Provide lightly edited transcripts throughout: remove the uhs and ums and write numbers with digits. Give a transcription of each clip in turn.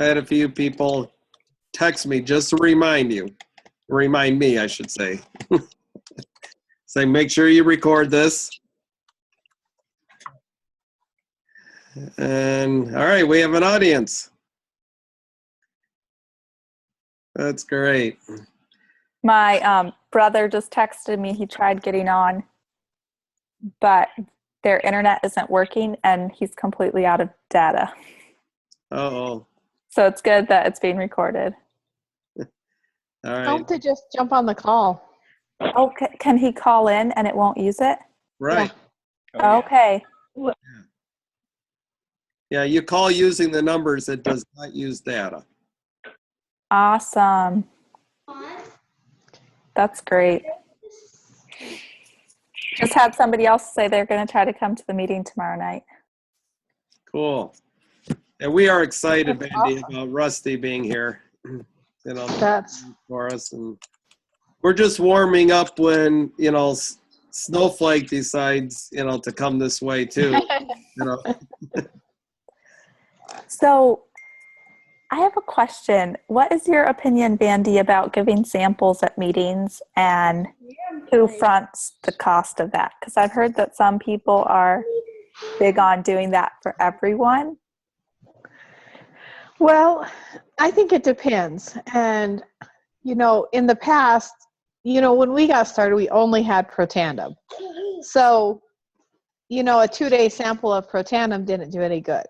I had a few people text me just to remind me, I should say. Say, make sure you record this. And all right, we have an audience. That's great. My brother just texted me. He tried getting on, but their internet isn't working and he's completely out of data. Uh-oh. So it's good that it's being recorded. All right. Don't they just jump on the call? Oh, can he call in and it won't use it? Right. Yeah. Okay. Yeah, you call using the numbers. It does not use data. Awesome. That's great. Just had somebody else say they're going to try to come to the meeting tomorrow night. Cool. And we are excited, That's Vandee, awesome. about Rusty being here. You know, That's for us, and we're just warming up when Snowflake decides to come this way too. So I have a question. What is your opinion, Vandee, about giving samples at meetings and who fronts the cost of that? Because I've heard that some people are big on doing that for everyone. Well, I think it depends. And, in the past, when we got started, we only had Protandim. So, a 2-day sample of Protandim didn't do any good.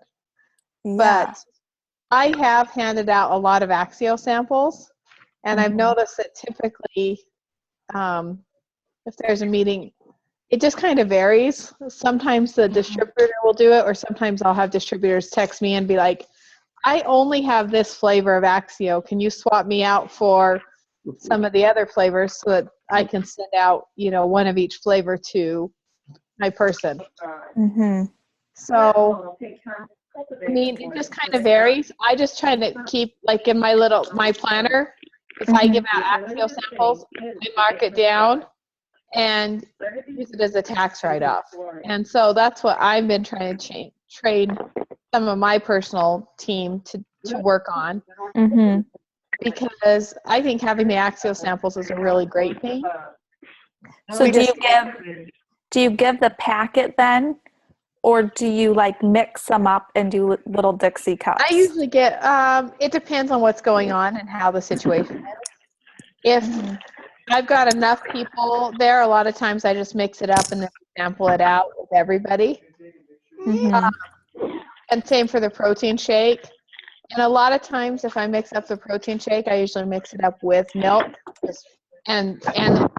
Yeah. But I have handed out a lot of Axio samples, and I've noticed that typically, if there's a meeting, it just kind of varies. Sometimes the distributor will do it, or sometimes I'll have distributors text me and be like, I only have this flavor of Axio. Can you swap me out for some of the other flavors so that I can send out, one of each flavor to my person? Mm-hmm. So, it just kind of varies. I just try to keep, like, in my planner, if I give out Axio samples, I mark it down and use it as a tax write-off. And so that's what I've been trying to train some of my personal team to work on. Mm-hmm. Because I think having the Axio samples is a really great thing. So do you give the packet then, or do you mix them up and do little Dixie cups? I usually get, it depends on what's going on and how the situation is. If I've got enough people there, a lot of times I just mix it up and then sample it out with everybody. Mm-hmm. And same for the protein shake. And a lot of times if I mix up the protein shake, I usually mix it up with milk and sample.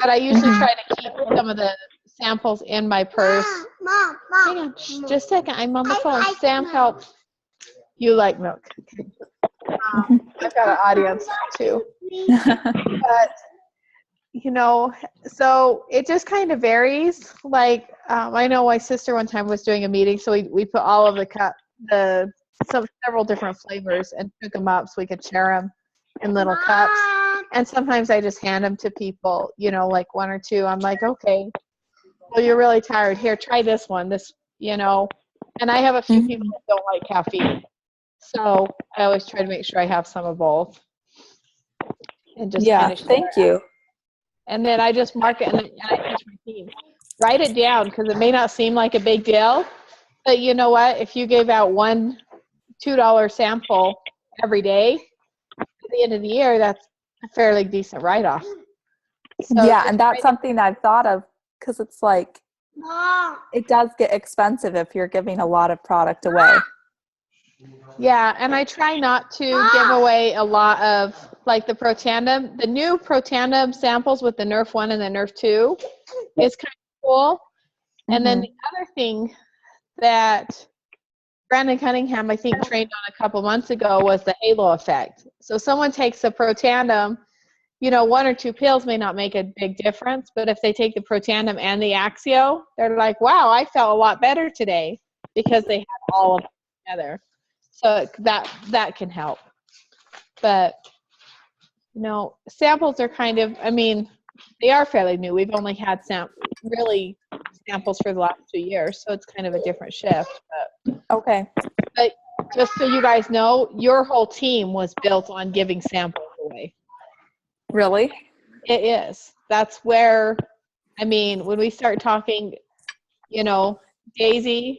But I usually try to keep some of the samples in my purse. Hang on, just a second. I'm on the phone. Sam, help. You like milk. I've got an audience too. But, so it just kind of varies. Like, I know my sister one time was doing a meeting, so we put all of several different flavors and took them up so we could share them in little cups. And sometimes I just hand them to people, like one or two. I'm like, okay, well, you're really tired. Here, try this one. And I have a few people that don't like caffeine. So I always try to make sure I have some of both. And just thank you. And then I just mark it and I teach my team. Write it down because it may not seem like a big deal. But you know what? If you gave out one $2 sample every day, at the end of the year, that's a fairly decent write-off. So yeah, and that's something I've thought of because it's it does get expensive if you're giving a lot of product away. Yeah, and I try not to give away a lot of, the Protandim. The new Protandim samples with the Nerf 1 and the Nerf 2 is kind of cool. And then the other thing that Brandon Cunningham, I think, trained on a couple months ago was the halo effect. So someone takes the Protandim, 1 or 2 pills may not make a big difference, but if they take the Protandim and the Axio, they're like, wow, I felt a lot better today because they had all of them together. So that can help. But, samples are kind of, they are fairly new. We've only had samples for the last 2 years, so it's kind of a different shift. Okay. But just so you guys know, your whole team was built on giving samples away. Really? It is. That's where, I mean, when we start talking, you know, Daisy's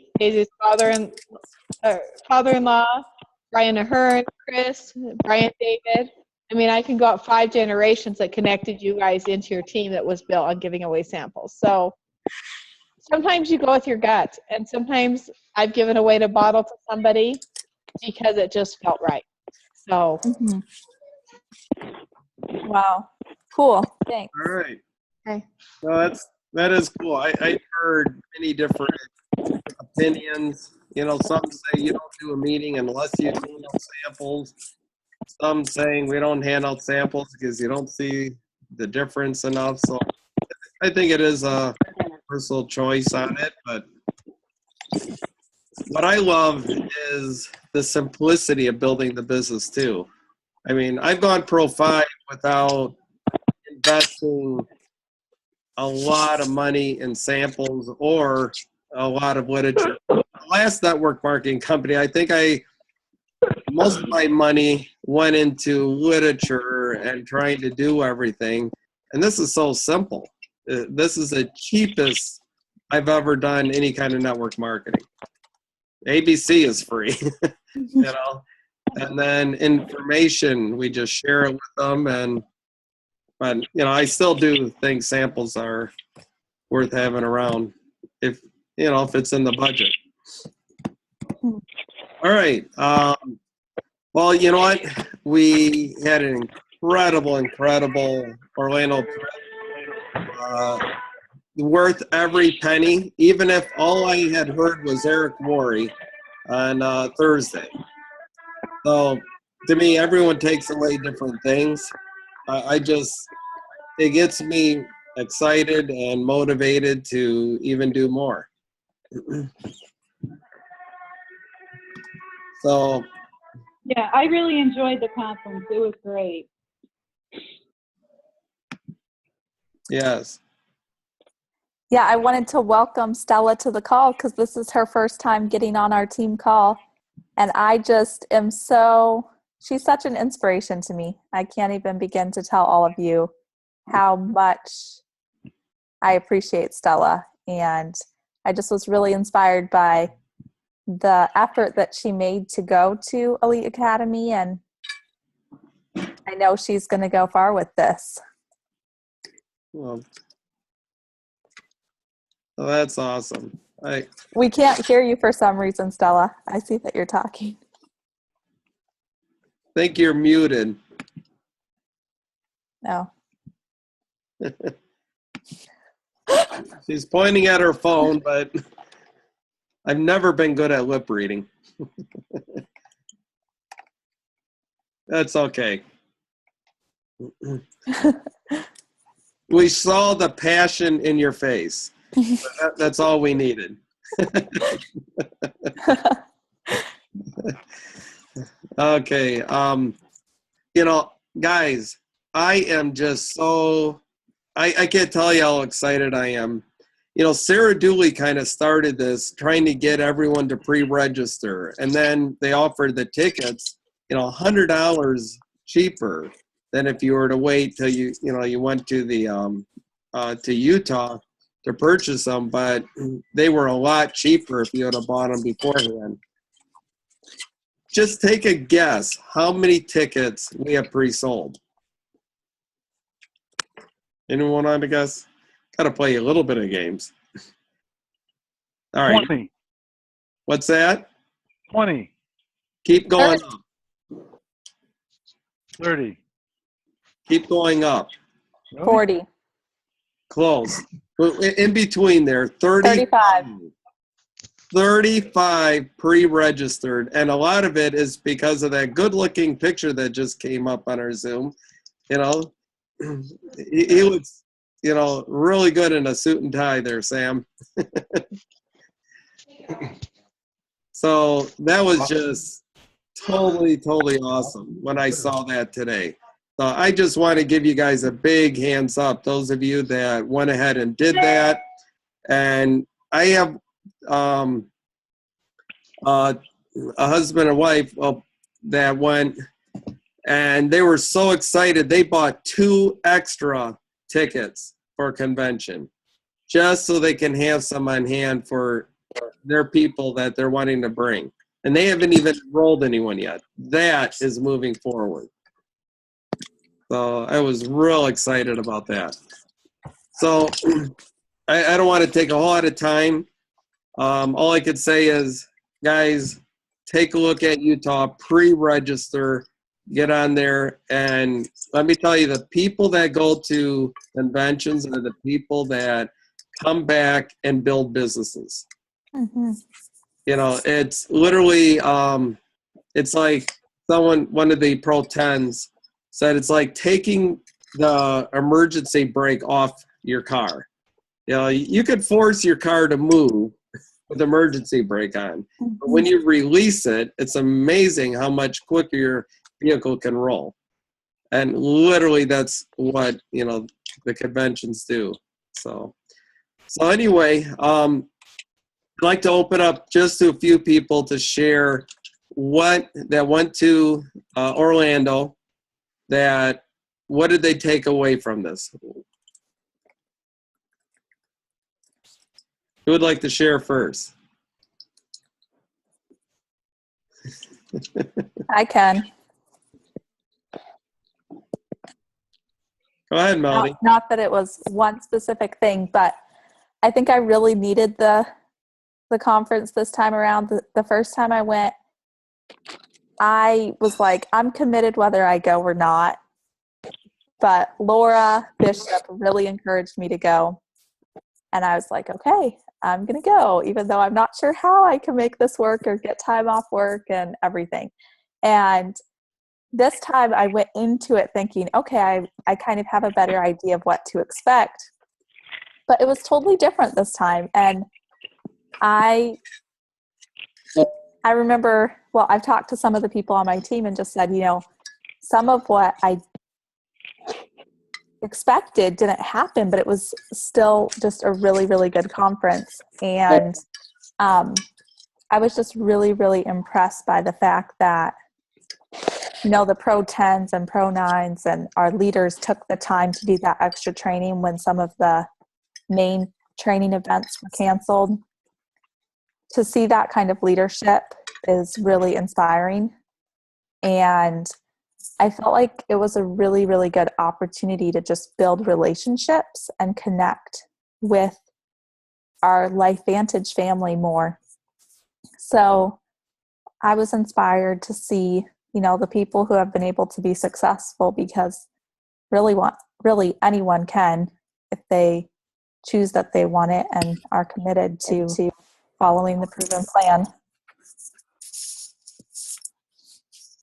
father-in-law, Brian Ahern, Chris, Brian David. I mean, I can go up 5 generations that connected you guys into your team that was built on giving away samples. So sometimes you go with your gut, and sometimes I've given away a bottle to somebody because it just felt right. So. Mhm. Wow. Cool. Thanks. All right. Okay. No, that is cool. I heard many different opinions. You know, some say you don't do a meeting unless you hand out samples. Some saying we don't hand out samples because you don't see the difference enough. So I think it is a personal choice on it. But what I love is the simplicity of building the business too. I mean, I've gone Pro 5 without investing a lot of money in samples or a lot of literature. The last network marketing company, I think most of my money went into literature and trying to do everything. And this is so simple. This is the cheapest I've ever done any kind of network marketing. ABC is free, you know, and then information, we just share it with them. But, you know, I still do think samples are worth having around if it's in the budget. All right. Well, you know what? We had an incredible Orlando trip. Worth every penny, even if all I had heard was Eric Worre on Thursday. So to me, everyone takes away different things. It gets me excited and motivated to even do more. So yeah, I really enjoyed the conference. It was great. yes. Yeah, I wanted to welcome Stella to the call because this is her first time getting on our team call. And I just am she's such an inspiration to me. I can't even begin to tell all of you how much I appreciate Stella. And I just was really inspired by the effort that she made to go to Elite Academy. And I know she's going to go far with this. Well, that's awesome. We can't hear you for some reason, Stella. I see that you're talking. Think you're muted. No. She's pointing at her phone, but I've never been good at lip reading. That's okay. We saw the passion in your face. That's all we needed. Okay. You know, guys, I am just I can't tell you how excited I am. You know, Sarah Dooley kind of started this trying to get everyone to pre-register. And then they offered the tickets, $100 cheaper than if you were to wait till you went to the to Utah to purchase them, but they were a lot cheaper if you had bought them beforehand. Just take a guess how many tickets we have pre-sold. Anyone want to guess? Got to play a little bit of games. All right. 20. What's that? 20. Keep going up. 30. Keep going up. Really? 40. Close. In between there, 35. 35 pre-registered, and a lot of it is because of that good-looking picture that just came up on our Zoom. He looks, really good in a suit and tie there, Sam. So that was just totally awesome when I saw that today. So I just want to give you guys a big hands up, those of you that went ahead and did that. And I have a husband and wife that went, and they were so excited. They bought 2 extra tickets for a convention just so they can have some on hand for their people that they're wanting to bring. And they haven't even enrolled anyone yet. That is moving forward. So I was real excited about that. So I don't want to take a whole lot of time. All I could say is, guys, take a look at Utah, pre-register, get on there, and let me tell you, the people that go to conventions are the people that come back and build businesses. Mm-hmm. You know, it's literally, it's like one of the Pro 10s said, it's like taking the emergency brake off your car. You know, you could force your car to move with emergency brake on. But when you release it, it's amazing how much quicker your vehicle can roll. And literally that's what, you know, the conventions do. So anyway, I'd like to open up just to a few people to share that went to Orlando, what did they take away from this? Who would like to share first? I can. Go ahead, Melody. Not that it was one specific thing, but I think I really needed the conference this time around. The first time I went, I was like, I'm committed whether I go or not. But Laura Bishop really encouraged me to go. And I was like, okay, I'm going to go, even though I'm not sure how I can make this work or get time off work and everything. And this time I went into it thinking, okay, I kind of have a better idea of what to expect. But it was totally different this time. And I remember, well, I've talked to some of the people on my team and just said, you know, some of what I expected didn't happen, but it was still just a really, really good conference. And I was just really, really impressed by the fact that, you know, the Pro 10s and Pro 9s and our leaders took the time to do that extra training when some of the main training events were canceled. To see that kind of leadership is really inspiring. And I felt like it was a really, really good opportunity to just build relationships and connect with our LifeVantage family more. So I was inspired to see, you know, the people who have been able to be successful, because really anyone can if they choose that they want it and are committed to following the proven plan.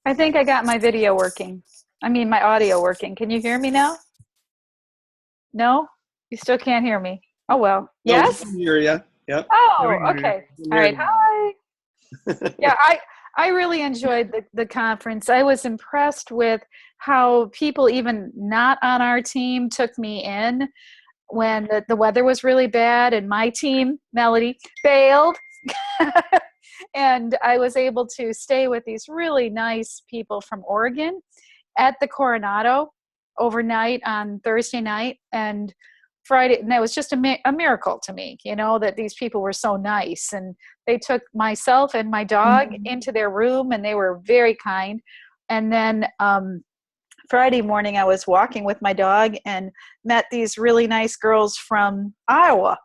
I think I got my video working. I mean, my audio working. Can you hear me now? No? You still can't hear me. Oh, well. Yes? I hear you. Yep. Oh, okay. All right. Hi. Yeah, I really enjoyed the conference. I was impressed with how people even not on our team took me in when the weather was really bad and my team, Melody, bailed. And I was able to stay with these really nice people from Oregon at the Coronado overnight on Thursday night and Friday. And that was just a miracle to me, you know, that these people were so nice. And they took myself and my dog into their room, and they were very kind. And then Friday morning, I was walking with my dog and met these really nice girls from Iowa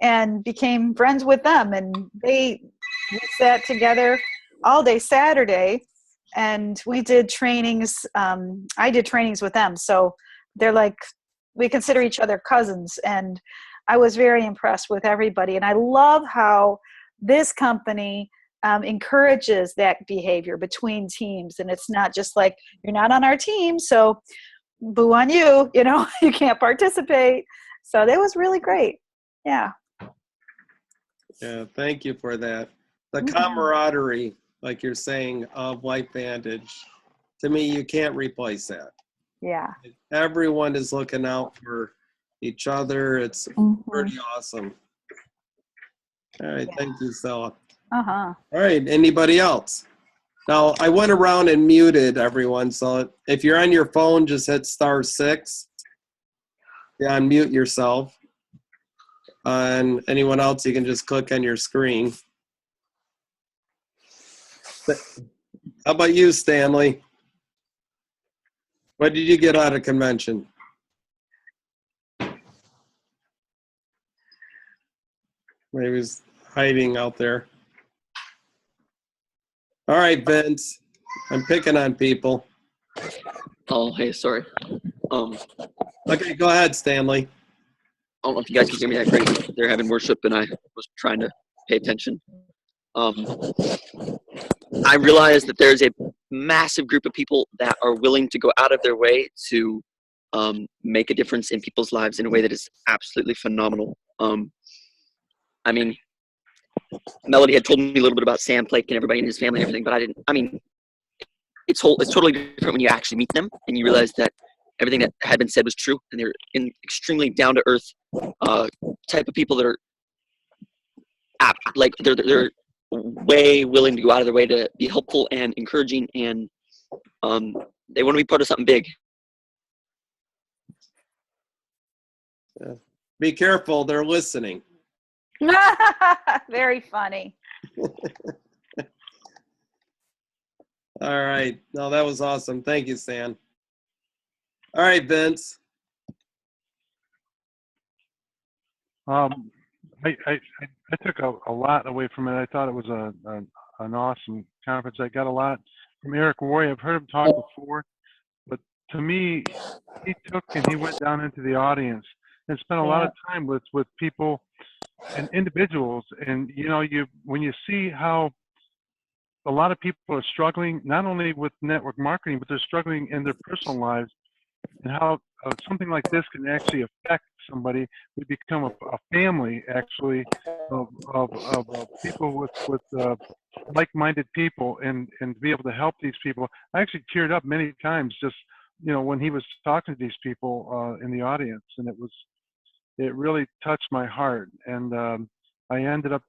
and became friends with them. And we sat together all day Saturday, and we did trainings. I did trainings with them. So they're like, we consider each other cousins. And I was very impressed with everybody. And I love how this company encourages that behavior between teams. And it's not just like, you're not on our team, so boo on you, you know, you can't participate. So that was really great. Yeah. Yeah, thank you for that. The camaraderie, like you're saying, of LifeVantage, to me, you can't replace that. Yeah. Everyone is looking out for each other. It's pretty awesome. All right, thank you, Stella. Uh-huh. All right, anybody else? Now, I went around and muted everyone, so if you're on your phone, just hit *6 to unmute yourself. And anyone else, you can just click on your screen. How about you, Stanley? What did you get out of convention? Maybe he's hiding out there. All right, Vince. I'm picking on people. Oh, hey, sorry. Okay, go ahead, Stanley. I don't know if you guys can hear me that great. They're having worship, and I was trying to pay attention. I realize that there's a massive group of people that are willing to go out of their way to make a difference in people's lives in a way that is absolutely phenomenal. I mean, Melody had told me a little bit about Sam Flake and everybody in his family and everything, but I didn't. I mean, it's totally different when you actually meet them and you realize that everything that had been said was true, and they're extremely down to earth type of people that are like they're way willing to go out of their way to be helpful and encouraging, and they want to be part of something big. Yeah. Be careful, they're listening. Very funny. All right. No, that was awesome. Thank you, Stan. All right, Vince. I took a lot away from it. I thought it was an awesome conference. I got a lot from Eric Roy. I've heard him talk before, but to me, he took and he went down into the audience and spent a lot of time with people and individuals. And when you see how a lot of people are struggling, not only with network marketing, but they're struggling in their personal lives, and how something like this can actually affect somebody. We become a family, actually, of people with like-minded people, and be able to help these people. I actually teared up many times just when he was talking to these people in the audience, and it really touched my heart. And I ended up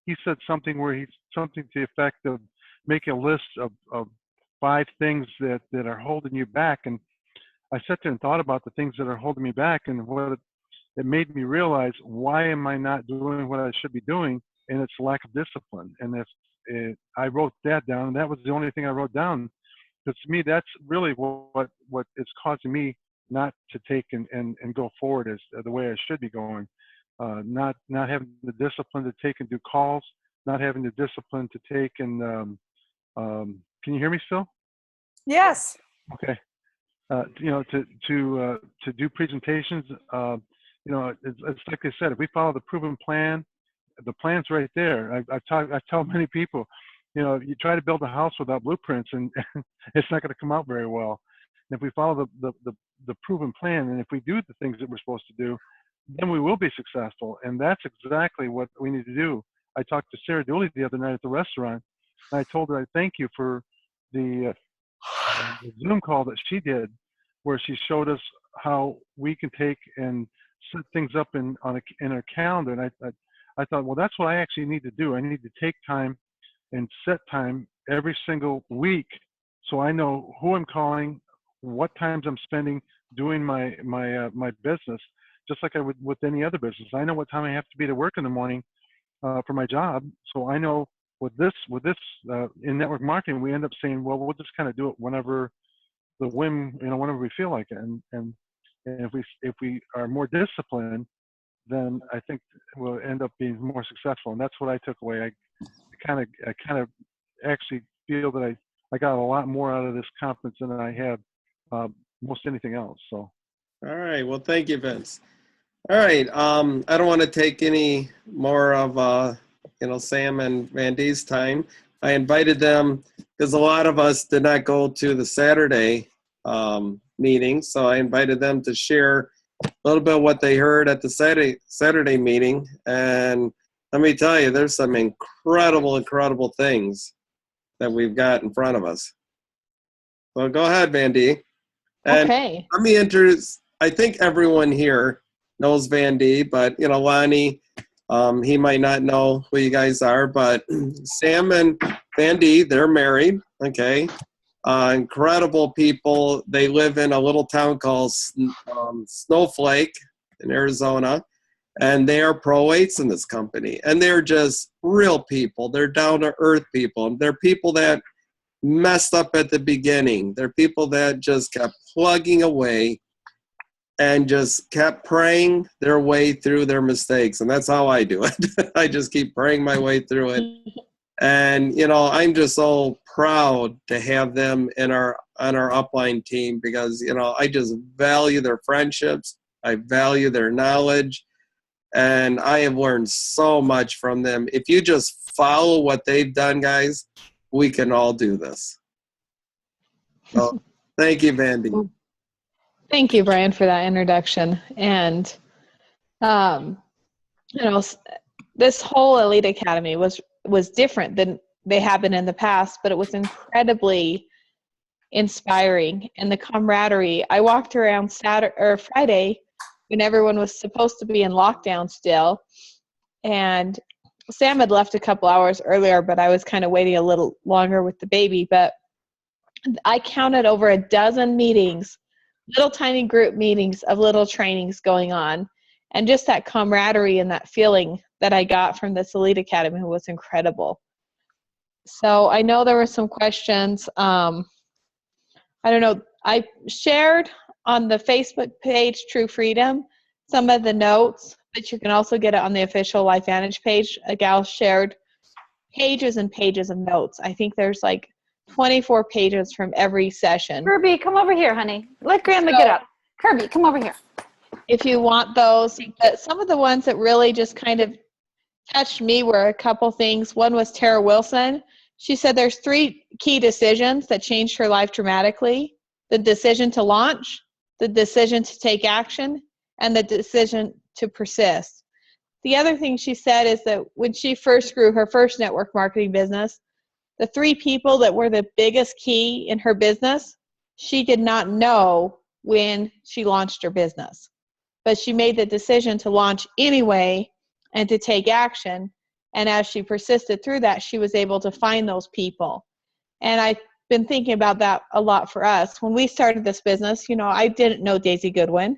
he said something something to the effect of making a list of 5 things that are holding you back. And I sat there and thought about the things that are holding me back, and what it made me realize, why am I not doing what I should be doing? And it's lack of discipline. And I wrote that down, and that was the only thing I wrote down. Because to me, that's really what is causing me not to take and go forward as the way I should be going. Not having the discipline to take and do calls, not having the discipline to take and can you hear me still? Yes. Okay. To do presentations, it's like I said, if we follow the proven plan, the plan's right there. I tell many people, you try to build a house without blueprints, and it's not going to come out very well. And if we follow the proven plan, and if we do the things that we're supposed to do, then we will be successful. And that's exactly what we need to do. I talked to Sarah Dooley the other night at the restaurant, and I told her I thank you for the Zoom call that she did, where she showed us how we can take and set things up in our calendar. And I thought, well, that's what I actually need to do. I need to take time and set time every single week, so I know who I'm calling, what times I'm spending doing my business, just like I would with any other business. I know what time I have to be to work in the morning for my job, so I know with this in network marketing, we end up saying, well, we'll just kind of do it whenever the whim, whenever we feel like it. And if we are more disciplined, then I think we'll end up being more successful. And that's what I took away. I kind of actually feel that I got a lot more out of this conference than I had most anything else. So. All right. Well, thank you, Vince. All right. I don't want to take any more of Sam and Vandee's time. I invited them because a lot of us did not go to the Saturday meeting, so I invited them to share a little bit of what they heard at the Saturday meeting. And let me tell you, there's some incredible things that we've got in front of us. So go ahead, Vandee. And Okay. let me introduce, I think everyone here knows Vandee, but Lonnie He might not know who you guys are, but Sam and Vandee, they're married. Okay. Incredible people. They live in a little town called Snowflake in Arizona, and they are pro weights in this company. And they're just real people. They're down to earth people. They're people that messed up at the beginning. They're people that just kept plugging away and just kept praying their way through their mistakes. And that's how I do it. I just keep praying my way through it. And, you know, I'm just so proud to have them on our upline team because, you know, I just value their friendships. I value their knowledge. And I have learned so much from them. If you just follow what they've done, guys, we can all do this. So thank you, Vandee. Thank you, Brian, for that introduction. And, you know, this whole Elite Academy was different than they have been in the past, but it was incredibly inspiring. And the camaraderie, I walked around Friday when everyone was supposed to be in lockdown still. And Sam had left a couple hours earlier, but I was kind of waiting a little longer with the baby. But I counted over a dozen meetings, little tiny group meetings of little trainings going on. And just that camaraderie and that feeling that I got from this Elite Academy was incredible. So I know there were some questions. I don't know. I shared on the Facebook page, True Freedom, some of the notes, but you can also get it on the official LifeVantage page. A gal shared pages and pages of notes. I think there's like 24 pages from every session. Kirby, come over here, honey. Let Grandma get up. Kirby, come over here. If you want those, but some of the ones that really just kind of touched me were a couple things. One was Tara Wilson. She said there's 3 key decisions that changed her life dramatically: the decision to launch, the decision to take action, and the decision to persist. The other thing she said is that when she first grew her first network marketing business, the 3 people that were the biggest key in her business, she did not know when she launched her business. But she made the decision to launch anyway and to take action. And as she persisted through that, she was able to find those people. And I've been thinking about that a lot for us. When we started this business, you know, I didn't know Daisy Goodwin.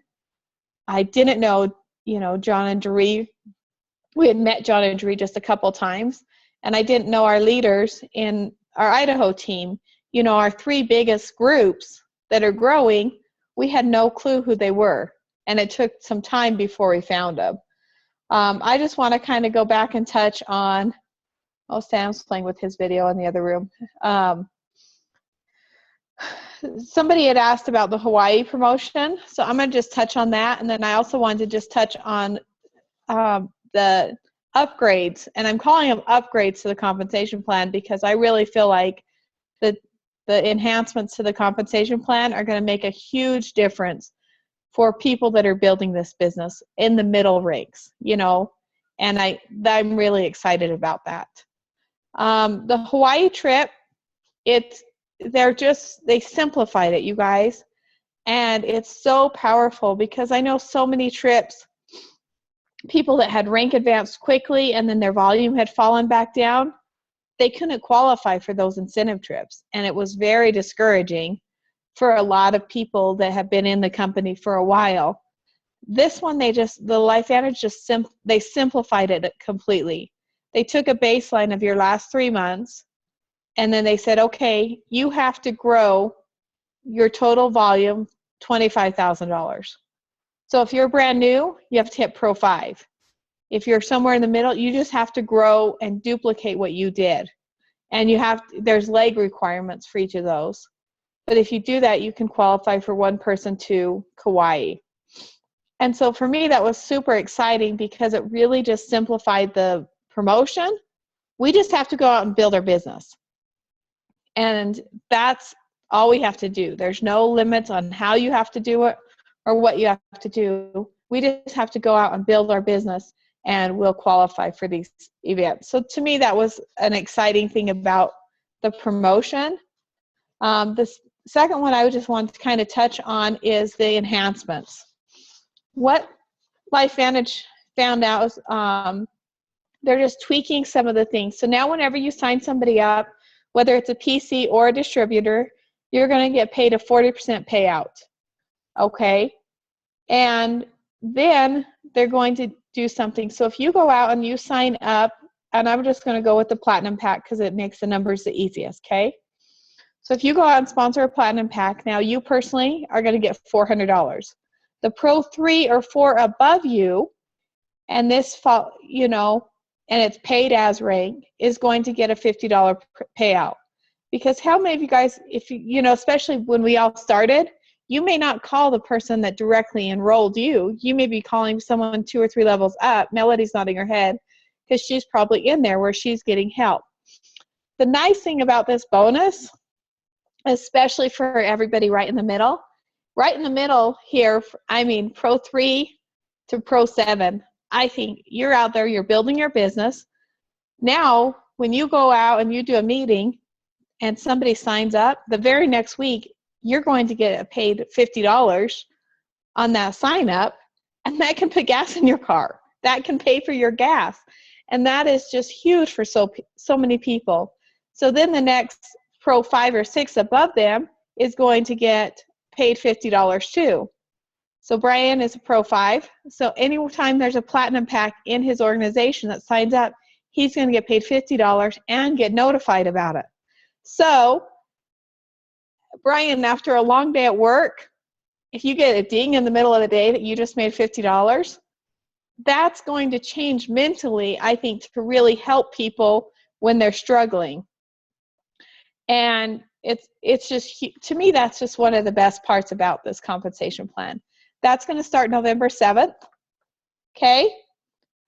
I didn't know, you know, John and Doree. We had met John and Doree just a couple times. And I didn't know our leaders in our Idaho team. You know, our 3 biggest groups that are growing, we had no clue who they were. And it took some time before we found them. I just want to kind of go back and touch on, Sam's playing with his video in the other room. Somebody had asked about the Hawaii promotion, so I'm going to just touch on that. And then I also wanted to just touch on the upgrades, and I'm calling them upgrades to the compensation plan because I really feel like the enhancements to the compensation plan are going to make a huge difference for people that are building this business in the middle ranks, you know, and I'm really excited about that. The Hawaii trip, they simplified it, you guys, and it's so powerful because I know so many trips, people that had rank advanced quickly and then their volume had fallen back down, they couldn't qualify for those incentive trips, and it was very discouraging for a lot of people that have been in the company for a while. This one, the LifeVantage they simplified it completely. They took a baseline of your last 3 months, and then they said, okay, you have to grow your total volume $25,000. So if you're brand new, you have to hit Pro 5. If you're somewhere in the middle, you just have to grow and duplicate what you did. And there's leg requirements for each of those. But if you do that, you can qualify for 1 person to Kauai. And so for me, that was super exciting because it really just simplified the promotion. We just have to go out and build our business. And that's all we have to do. There's no limits on how you have to do it or what you have to do. We just have to go out and build our business, and we'll qualify for these events. So to me, that was an exciting thing about the promotion. The second one I would just want to kind of touch on is the enhancements. What LifeVantage found out They're just tweaking some of the things. So now whenever you sign somebody up, whether it's a PC or a distributor, you're going to get paid a 40% payout. Okay? And then they're going to do something. So if you go out and you sign up, and I'm just going to go with the Platinum Pack because it makes the numbers the easiest, okay? So if you go out and sponsor a Platinum Pack, now you personally are going to get $400. The Pro 3 or 4 above you, and this, you know, and it's paid as rank, is going to get a $50 payout. Because how many of you guys, if you know, especially when we all started, you may not call the person that directly enrolled you. You may be calling someone 2 or 3 levels up. Melody's nodding her head because she's probably in there where she's getting help. The nice thing about this bonus, especially for everybody right in the middle here, I mean, Pro 3 to Pro 7, I think you're out there, you're building your business. Now, when you go out and you do a meeting and somebody signs up, the very next week, you're going to get paid $50 on that sign up, and that can put gas in your car. That can pay for your gas. And that is just huge for so many people. So then the next Pro 5 or 6 above them is going to get paid $50 too. So Brian is a Pro 5. So anytime there's a Platinum Pack in his organization that signs up, he's going to get paid $50 and get notified about it. So Brian, after a long day at work, if you get a ding in the middle of the day that you just made $50, that's going to change mentally, I think, to really help people when they're struggling. And it's just, to me, that's just one of the best parts about this compensation plan. That's going to start November 7th. Okay.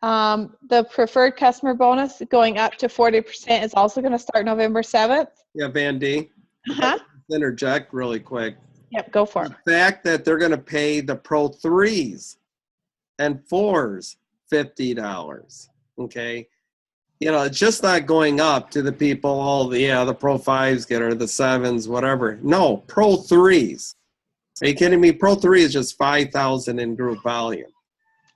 The preferred customer bonus going up to 40% is also going to start November 7th. Yeah, Vandee. Uh-huh. Interject really quick. Yep, go for it. The fact that they're going to pay the Pro 3s and 4s $50, okay? You know, it's just not going up to the people, the Pro 5s get, or the 7s, whatever. No, Pro 3s. Are you kidding me? Pro 3 is just 5,000 in group volume.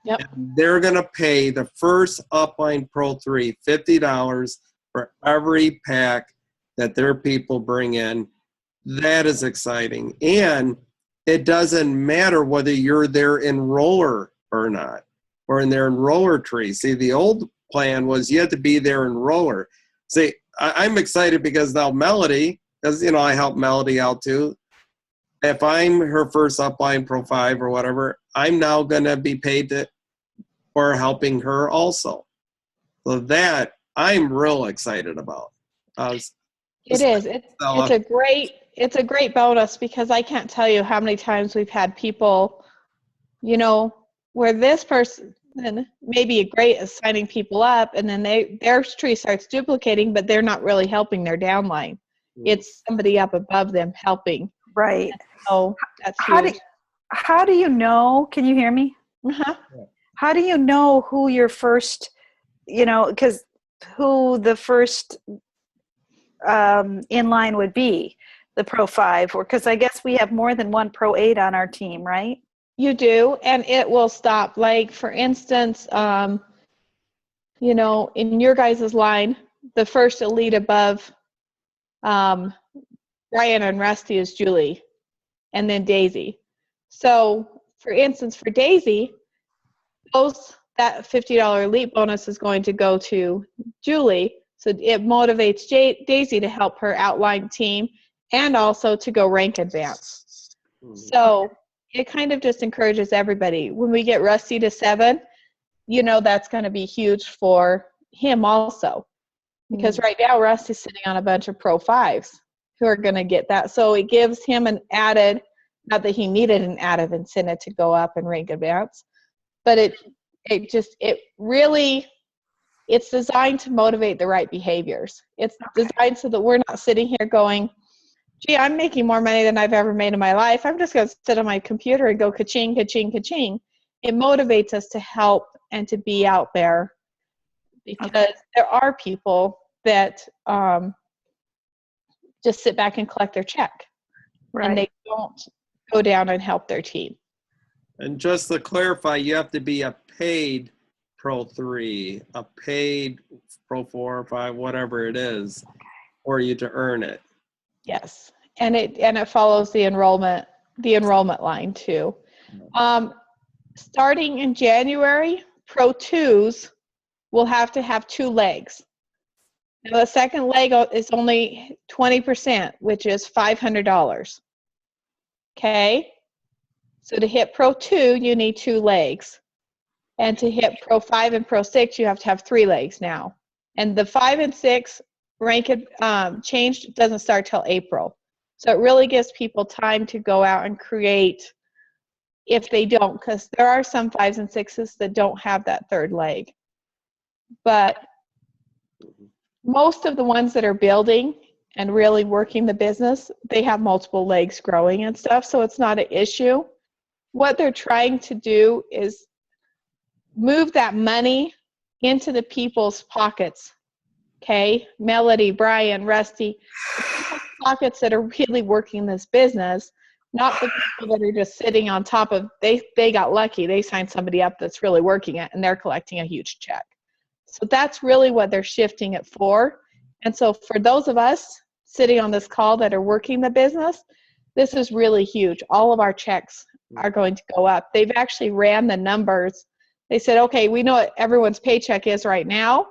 Yep. And they're going to pay the first upline Pro 3 $50 for every pack that their people bring in. That is exciting. And it doesn't matter whether you're their enroller or not, or in their enroller tree. See, the old plan was you had to be their enroller. See, I'm excited because now Melody, because, you know, I help Melody out too. If I'm her first upline Pro 5 or whatever, I'm now going to be paid for helping her also. So that I'm real excited about. It is. It's a great bonus because I can't tell you how many times we've had people, you know, where this person may be great at signing people up, and then their tree starts duplicating, but they're not really helping their downline. It's somebody up above them helping. Right. So that's huge. How do you know? Can you hear me? Uh-huh. How do you know who your first, you know, because who the first in line would be, the Pro 5, or because I guess we have more than one Pro 8 on our team, right? You do, and it will stop. Like, for instance, you know, in your guys' line, the first elite above Brian and Rusty is Julie, and then Daisy. So, for instance, for Daisy, that $50 elite bonus is going to go to Julie. So it motivates Daisy to help her outline team and also to go rank advance. So it kind of just encourages everybody. When we get Rusty to 7, you know, that's going to be huge for him also. Because right now Rusty's sitting on a bunch of Pro 5s who are going to get that. So it gives him an added, not that he needed an added incentive to go up and rank advance, but it really, it's designed to motivate the right behaviors. It's designed so that we're not sitting here going, gee, I'm making more money than I've ever made in my life. I'm just going to sit on my computer and go ka-ching, ka-ching, ka-ching. It motivates us to help and to be out there because there are people that just sit back and collect their check. Right. And they don't go down and help their team. And just to clarify, you have to be a paid Pro 3, a paid Pro 4 or 5, whatever it is, for you to earn it. Yes, and it follows the enrollment line too. Starting in January, Pro 2s will have to have 2 legs. Now the second leg is only 20%, which is $500. Okay, so to hit Pro 2, you need 2 legs. And to hit Pro 5 and Pro 6, you have to have 3 legs now. And the 5 and 6 rank change doesn't start till April. So it really gives people time to go out and create if they don't, because there are some 5s and 6s that don't have that third leg. But most of the ones that are building and really working the business, they have multiple legs growing and stuff, so it's not an issue. What they're trying to do is move that money into the people's pockets. Okay, Melody, Brian, Rusty, the people's pockets that are really working this business, not the people that are just sitting on top of, they got lucky, they signed somebody up that's really working it and they're collecting a huge check. So that's really what they're shifting it for. And so for those of us sitting on this call that are working the business, this is really huge. All of our checks are going to go up. They've actually ran the numbers. They said, okay, we know what everyone's paycheck is right now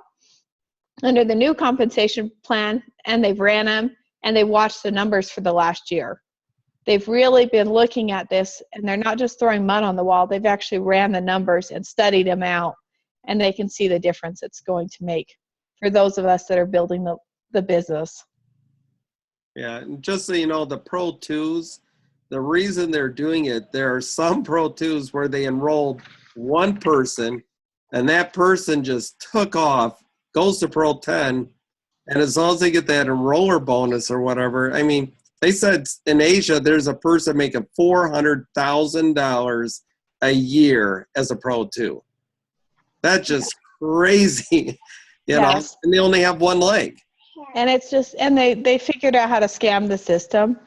under the new compensation plan, and they've ran them and they watched the numbers for the last year. They've really been looking at this, and they're not just throwing mud on the wall. They've actually ran the numbers and studied them out, and they can see the difference it's going to make for those of us that are building the business. Yeah, and just so you know, the Pro 2s, the reason they're doing it, there are some Pro 2s where they enrolled one person, and that person just took off, goes to Pro 10, and as long as they get that enroller bonus or whatever, I mean, they said in Asia there's a person making $400,000 a year as a Pro 2. That's just crazy, you know, Yes. and they only have one leg. And it's just, and they figured out how to scam the system,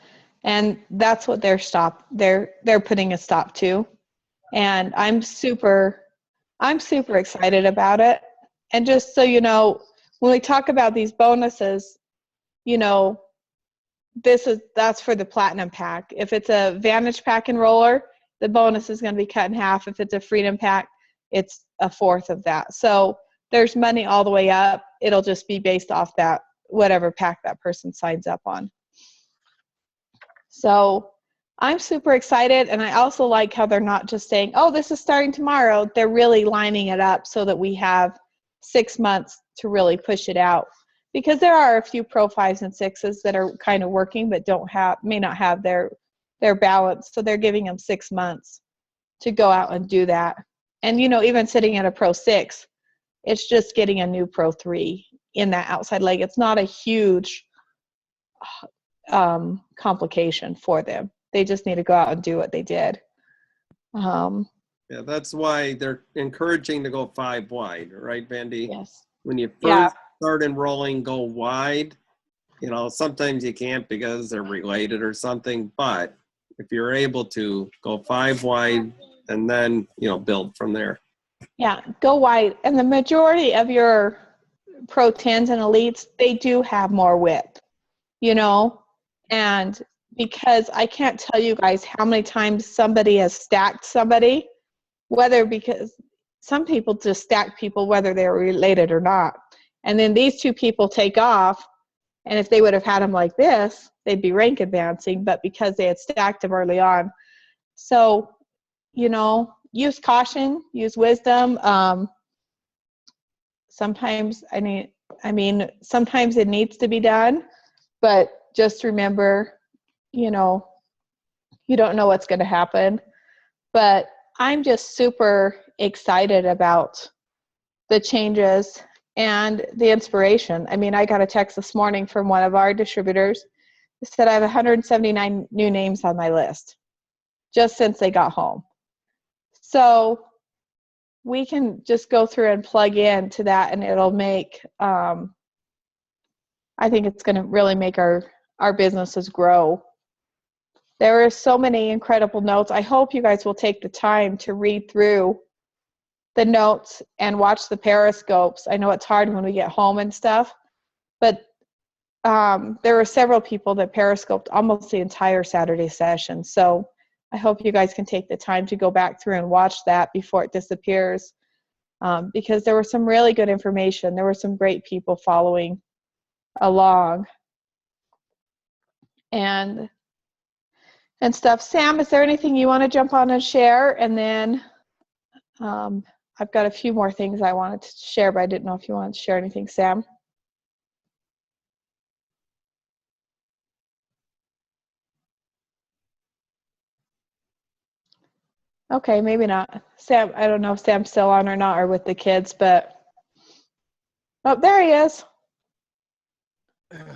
and that's what they're putting a stop to. And I'm super excited about it. And just so you know, when we talk about these bonuses, you know, that's for the platinum pack. If it's a Vantage pack enroller, the bonus is going to be cut in half. If it's a Freedom pack, it's a fourth of that. So there's money all the way up. It'll just be based off that, whatever pack that person signs up on. So I'm super excited, and I also like how they're not just saying, oh, this is starting tomorrow. They're really lining it up so that we have 6 months to really push it out. Because there are a few Pro 5s and 6s that are kind of working but may not have their balance. So they're giving them 6 months to go out and do that. And, you know, even sitting at a Pro 6, it's just getting a new Pro 3 in that outside leg. It's not a huge complication for them. They just need to go out and do what they did. Yeah, that's why they're encouraging to go 5 wide, right, Vandee? Yes. When you Yeah. first start enrolling, go wide. You know, sometimes you can't because they're related or something, but if you're able to go 5 wide and then, you know, build from there. Yeah, go wide. And the majority of your Pro 10s and elites, they do have more width, you know, and because I can't tell you guys how many times somebody has stacked somebody, whether because some people just stack people whether they're related or not. And then these two people take off, and if they would have had them like this, they'd be rank advancing, but because they had stacked them early on. So, you know, use caution, use wisdom. Sometimes, sometimes it needs to be done, but just remember, you know, you don't know what's going to happen. But I'm just super excited about the changes and the inspiration. I mean, I got a text this morning from one of our distributors that said I have 179 new names on my list just since they got home. So we can just go through and plug in to that, and it'll make, I think it's going to really make our businesses grow. There are so many incredible notes. I hope you guys will take the time to read through the notes and watch the periscopes. I know it's hard when we get home and stuff, but there were several people that periscoped almost the entire Saturday session. So I hope you guys can take the time to go back through and watch that before it disappears, because there was some really good information. There were some great people following along and stuff. Sam, is there anything you want to jump on and share? And then I've got a few more things I wanted to share, but I didn't know if you wanted to share anything, Sam. Okay, maybe not. Sam, I don't know if Sam's still on or not, or with the kids, but oh, there he is.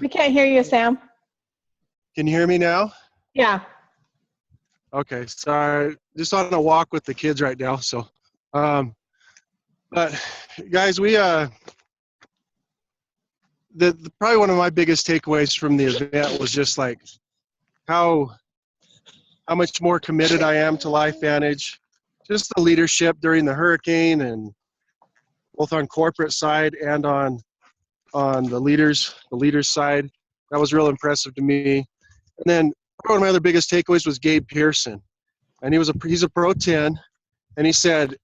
We can't hear you, Sam. Can you hear me now? Yeah. Okay, sorry. Just on a walk with the kids right now. So, but guys, we probably one of my biggest takeaways from the event was just like how much more committed I am to LifeVantage. Just the leadership during the hurricane, and both on corporate side and on the leaders side. That was real impressive to me. And then one of my other biggest takeaways was Gabe Pearson, and he's a Pro 10, and he said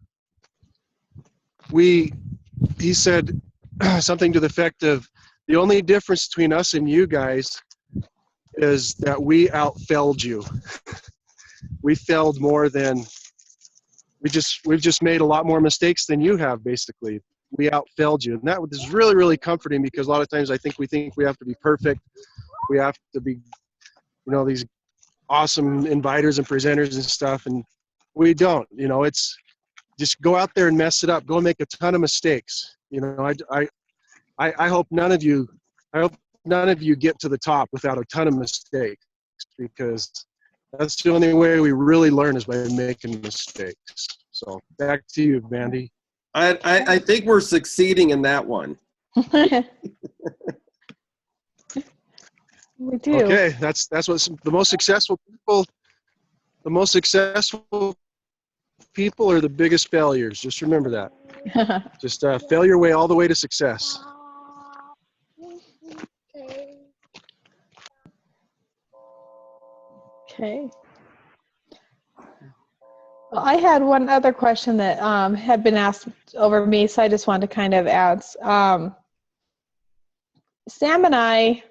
something to the effect of, the only difference between us and you guys is that we outfelled you. We failed more than we've just made a lot more mistakes than you have. Basically, we outfelled you, and that was really, really comforting, because a lot of times I think we have to be perfect. We have to be, these awesome inviters and presenters and stuff, and we don't. It's just go out there and mess it up. Go and make a ton of mistakes. I hope none of you get to the top without a ton of mistakes, because that's the only way we really learn, is by making mistakes. So back to you, Vandee. I think we're succeeding in that one. We do. Okay, that's what the most successful people. The most successful people are the biggest failures. Just remember that. Just fail your way all the way to success. Okay. Well, I had one other question that had been asked over me, so I just wanted to kind of add. Sam and I,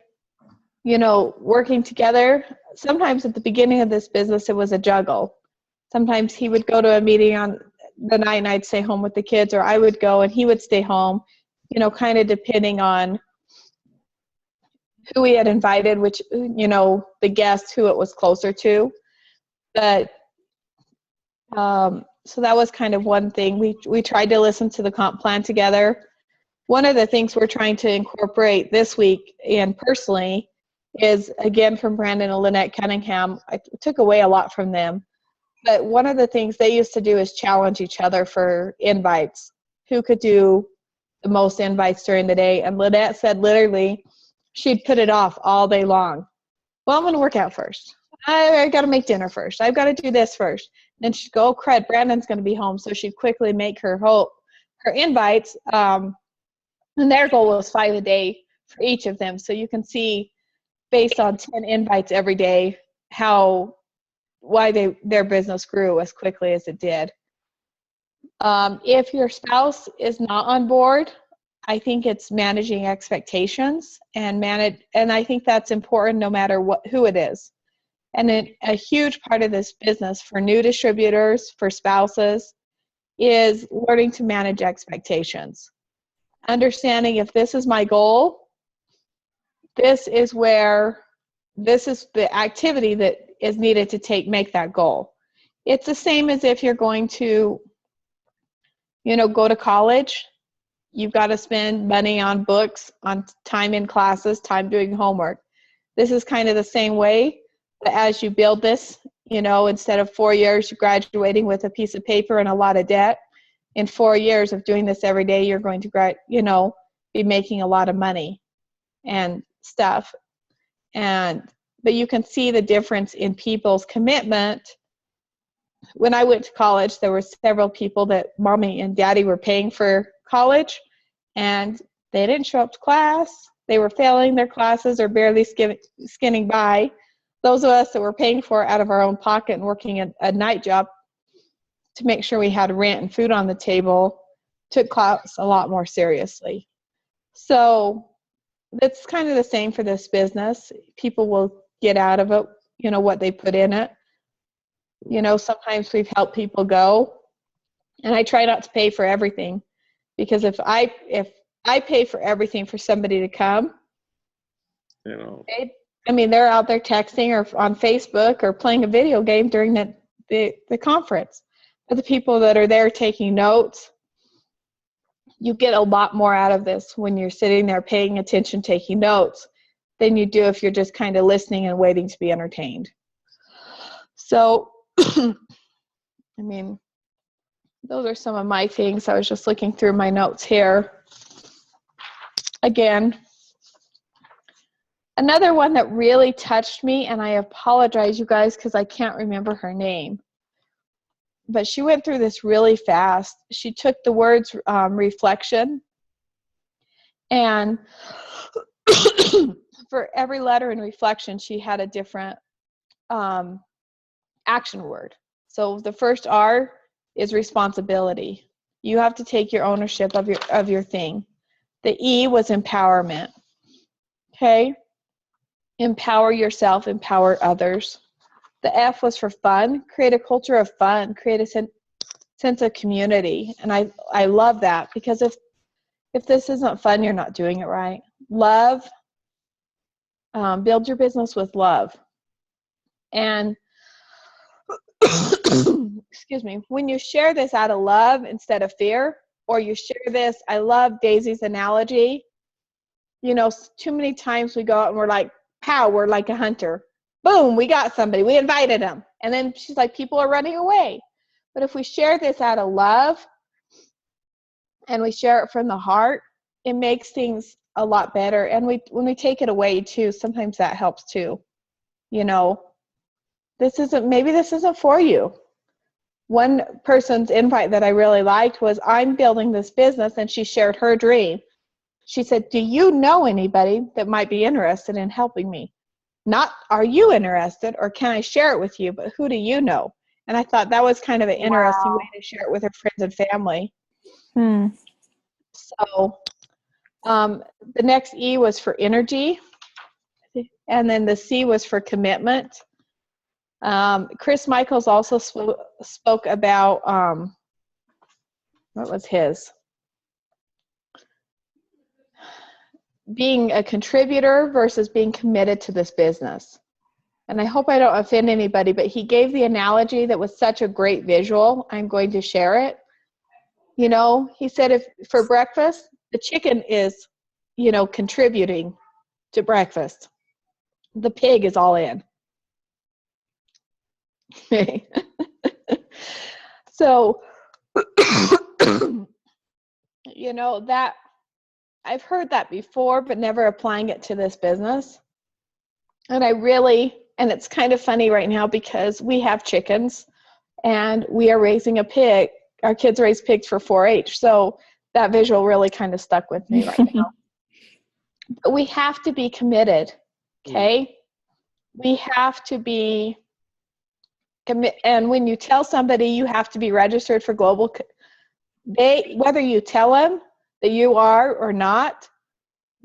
working together, sometimes at the beginning of this business, it was a juggle. Sometimes he would go to a meeting on the night and I'd stay home with the kids, or I would go and he would stay home, kind of depending on who we had invited, which, the guests, who it was closer to. But so that was kind of one thing. We tried to listen to the comp plan together. One of the things we're trying to incorporate this week, and personally, is, again, from Brandon and Lynette Cunningham. I took away a lot from them. But one of the things they used to do is challenge each other for invites. Who could do the most invites during the day? And Lynette said literally she'd put it off all day long. Well, I'm going to work out first. I got to make dinner first. I've got to do this first. Then she'd go, oh, crud, Brandon's going to be home. So she'd quickly make her invites. And their goal was 5 a day for each of them. So you can see, based on 10 invites every day, why their business grew as quickly as it did. If your spouse is not on board, I think it's managing expectations and I think that's important no matter who it is. And a huge part of this business for new distributors, for spouses, is learning to manage expectations. Understanding, if this is my goal, this is the activity that is needed to make that goal. It's the same as if you're going to, go to college. You've got to spend money on books, on time in classes, time doing homework. This is kind of the same way, but as you build this, instead of 4 years graduating with a piece of paper and a lot of debt, in 4 years of doing this every day, you're going to, be making a lot of money and stuff. But you can see the difference in people's commitment when I went to college, there were several people that mommy and daddy were paying for college, and they didn't show up to class. They were failing their classes or barely skinning by. Those of us that were paying for it out of our own pocket and working a night job to make sure we had rent and food on the table took class a lot more seriously. So that's kind of the same for this business. People will get out of it, you know, what they put in it. You know, sometimes we've helped people go, and I try not to pay for everything, because if I pay for everything for somebody to come, You know, I mean, they're out there texting or on Facebook or playing a video game during the conference. But the people that are there taking notes, you get a lot more out of this when you're sitting there paying attention, taking notes, than you do if you're just kind of listening and waiting to be entertained. So, I mean, those are some of my things. I was just looking through my notes here. Again, another one that really touched me, and I apologize, you guys, because I can't remember her name, but she went through this really fast. She took the words reflection, and for every letter in reflection, she had a different action word. So the first R is responsibility. You have to take your ownership of your thing. The E was empowerment. Okay? Empower yourself, empower others. The F was for fun. Create a culture of fun. Create a sense of community. And I love that, because if this isn't fun, you're not doing it right. Love. Build your business with love. And excuse me, when you share this out of love instead of fear, or you share this, I love Daisy's analogy. You know, too many times we go out and we're like, pow, we're like a hunter. Boom, we got somebody, we invited them. And then she's like, people are running away. But if we share this out of love and we share it from the heart, it makes things a lot better. And when we take it away too, sometimes that helps too. You know, maybe this isn't for you. One person's invite that I really liked was, I'm building this business, and she shared her dream. She said, do you know anybody that might be interested in helping me? Not, are you interested, or can I share it with you, but who do you know? And I thought that was kind of an interesting way to share it with her friends and family. So the next E was for energy, and then the C was for commitment. Chris Michaels also spoke about, what was his? Being a contributor versus being committed to this business. And I hope I don't offend anybody, but he gave the analogy that was such a great visual. I'm going to share it. You know, he said, if for breakfast, the chicken is, you know, contributing to breakfast. The pig is all in. So, you know, that I've heard that before, but never applying it to this business. And and it's kind of funny right now, because we have chickens and we are raising a pig. Our kids raise pigs for 4-H. So that visual really kind of stuck with me right now. But we have to be committed. Okay. We have to be and when you tell somebody you have to be registered for global, whether you tell them that you are or not,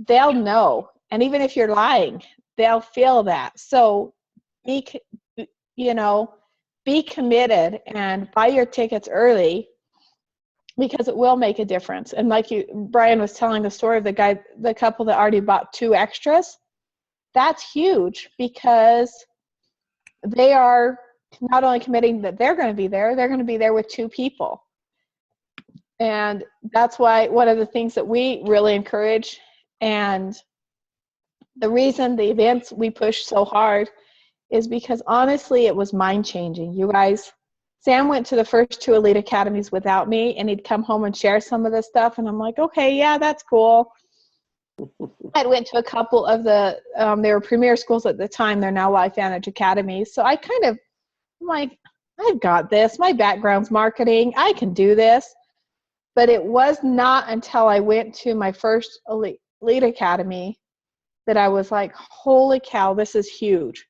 they'll know. And even if you're lying, they'll feel that. So be committed and buy your tickets early, because it will make a difference. And like Brian was telling the story of the couple that already bought 2 extras. That's huge, because they are not only committing that they're going to be there with 2 people. And that's why one of the things that we really encourage, and the reason the events we push so hard, is because honestly, it was mind-changing. You guys, Sam went to the first 2 Elite Academies without me, and he'd come home and share some of this stuff, and I'm like, okay, yeah, that's cool. I went to a couple of they were premier schools at the time. They're now LifeVantage Academies. So I'm like, I've got this. My background's marketing. I can do this. But it was not until I went to my first Elite Academy that I was like, holy cow, this is huge.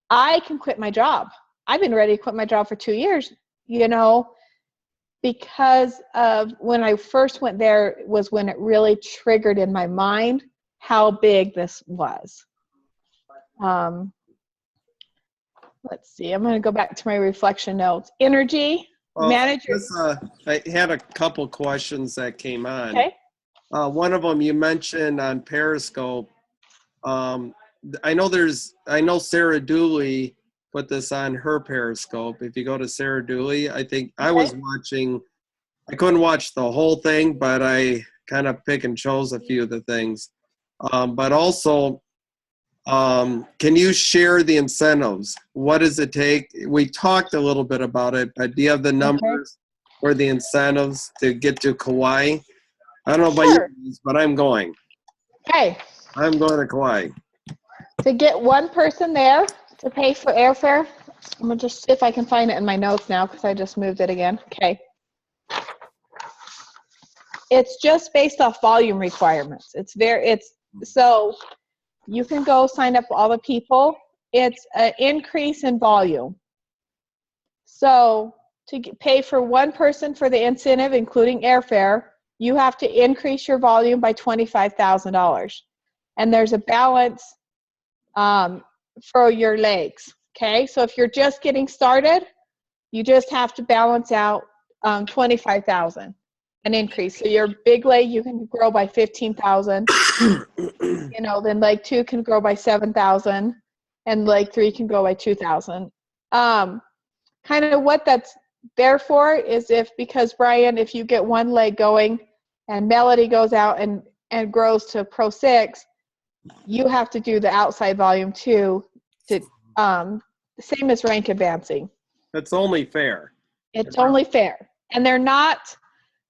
I can quit my job. I've been ready to quit my job for 2 years, because of when I first went there was when it really triggered in my mind how big this was. Let's see. I'm going to go back to my reflection notes. Energy, manager. I had a couple questions that came on. Okay. One of them you mentioned on Periscope. I know Sarah Dooley put this on her Periscope. If you go to Sarah Dooley, I think I was watching. I couldn't watch the whole thing, but I kind of pick and chose a few of the things. But also, can you share the incentives? What does it take? We talked a little bit about it, but do you have the numbers or the incentives to get to Kauai? I don't know about you guys, but I'm going. Okay. I'm going to Kauai. To get one person there to pay for airfare, I'm going to just see if I can find it in my notes now because I just moved it again. Okay. It's just based off volume requirements. So you can go sign up all the people. It's an increase in volume. So to pay for one person for the incentive, including airfare, you have to increase your volume by $25,000. And there's a balance for your legs. Okay, so if you're just getting started, you just have to balance out 25,000, an increase. So your big leg you can grow by 15,000. Then leg 2 can grow by 7,000, and leg 3 can grow by 2,000. Kind of what that's there for is because Brian, if you get one leg going and Melody goes out and grows to Pro 6, you have to do the outside volume too. Same as rank advancing. It's only fair. It's only fair. And they're not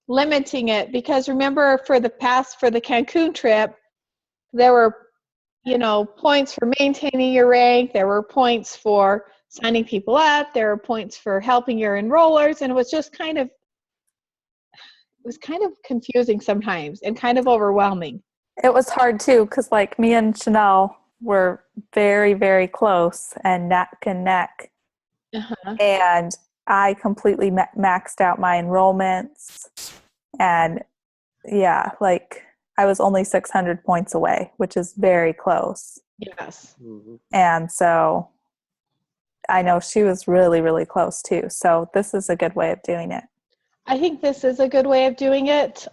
limiting it because remember for the Cancun trip, there were, points for maintaining your rank. There were points for signing people up. There were points for helping your enrollers. And it was just kind of confusing sometimes and kind of overwhelming. It was hard too, because like me and Chanel were very, very close and neck and neck. Uh-huh. And I completely maxed out my enrollments. And yeah, like I was only 600 points away, which is very close. Yes. Mm-hmm. And so I know she was really, really close too. So this is a good way of doing it. I think this is a good way of doing it.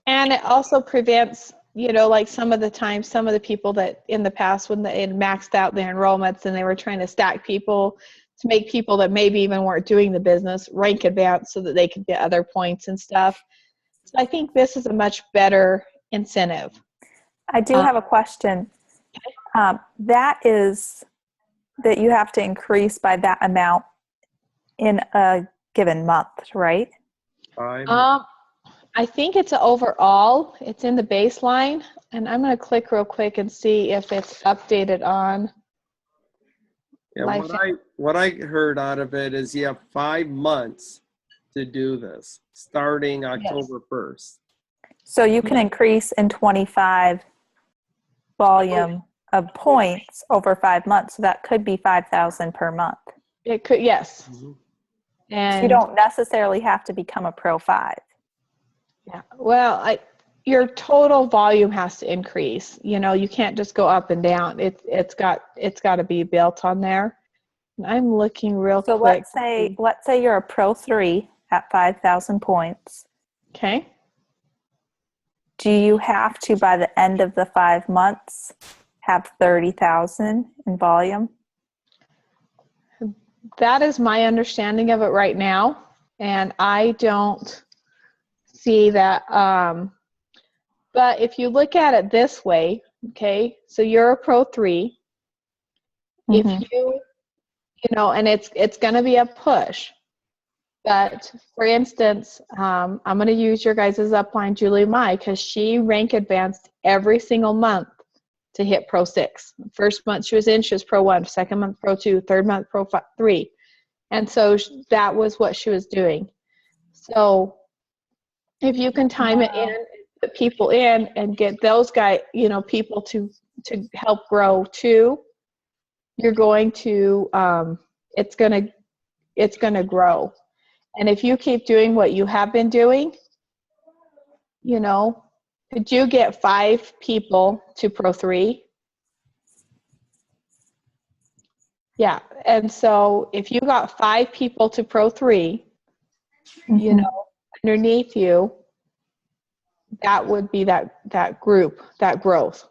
And it also prevents, like some of the people that in the past when they had maxed out their enrollments and they were trying to stack people to make people that maybe even weren't doing the business rank advance so that they could get other points and stuff. So I think this is a much better incentive. I do have a question. That is that you have to increase by that amount in a given month, right? I think it's overall. It's in the baseline, and I'm going to click real quick and see if it's updated on. Yeah, what I heard out of it is you have 5 months to do this, starting October 1st. So you can increase in 25 volume of points over 5 months. So that could be 5,000 per month. It could, yes. Mm-hmm. And so you don't necessarily have to become a Pro 5. Yeah. Well, your total volume has to increase. You can't just go up and down. It's got to be built on there. And I'm looking real quick. So let's say you're a Pro 3 at 5,000 points. Okay. Do you have to, by the end of the 5 months, have 30,000 in volume? That is my understanding of it right now, and I don't see that. But if you look at it this way, okay, so you're a Pro 3. Mm-hmm. If you and it's going to be a push. But for instance, I'm going to use your guys' upline, Julie Mai, because she rank advanced every single month to hit Pro 6. First month she was in, she was Pro 1. Second month, Pro 2. Third month, Pro 3. And so that was what she was doing. So if you can time it in, put people in and get those guys, people to help grow too, you're going to, it's going to grow. And if you keep doing what you have been doing, could you get 5 people to Pro 3? Yeah. And so if you got 5 people to Pro 3, underneath you, that would be that group, that growth.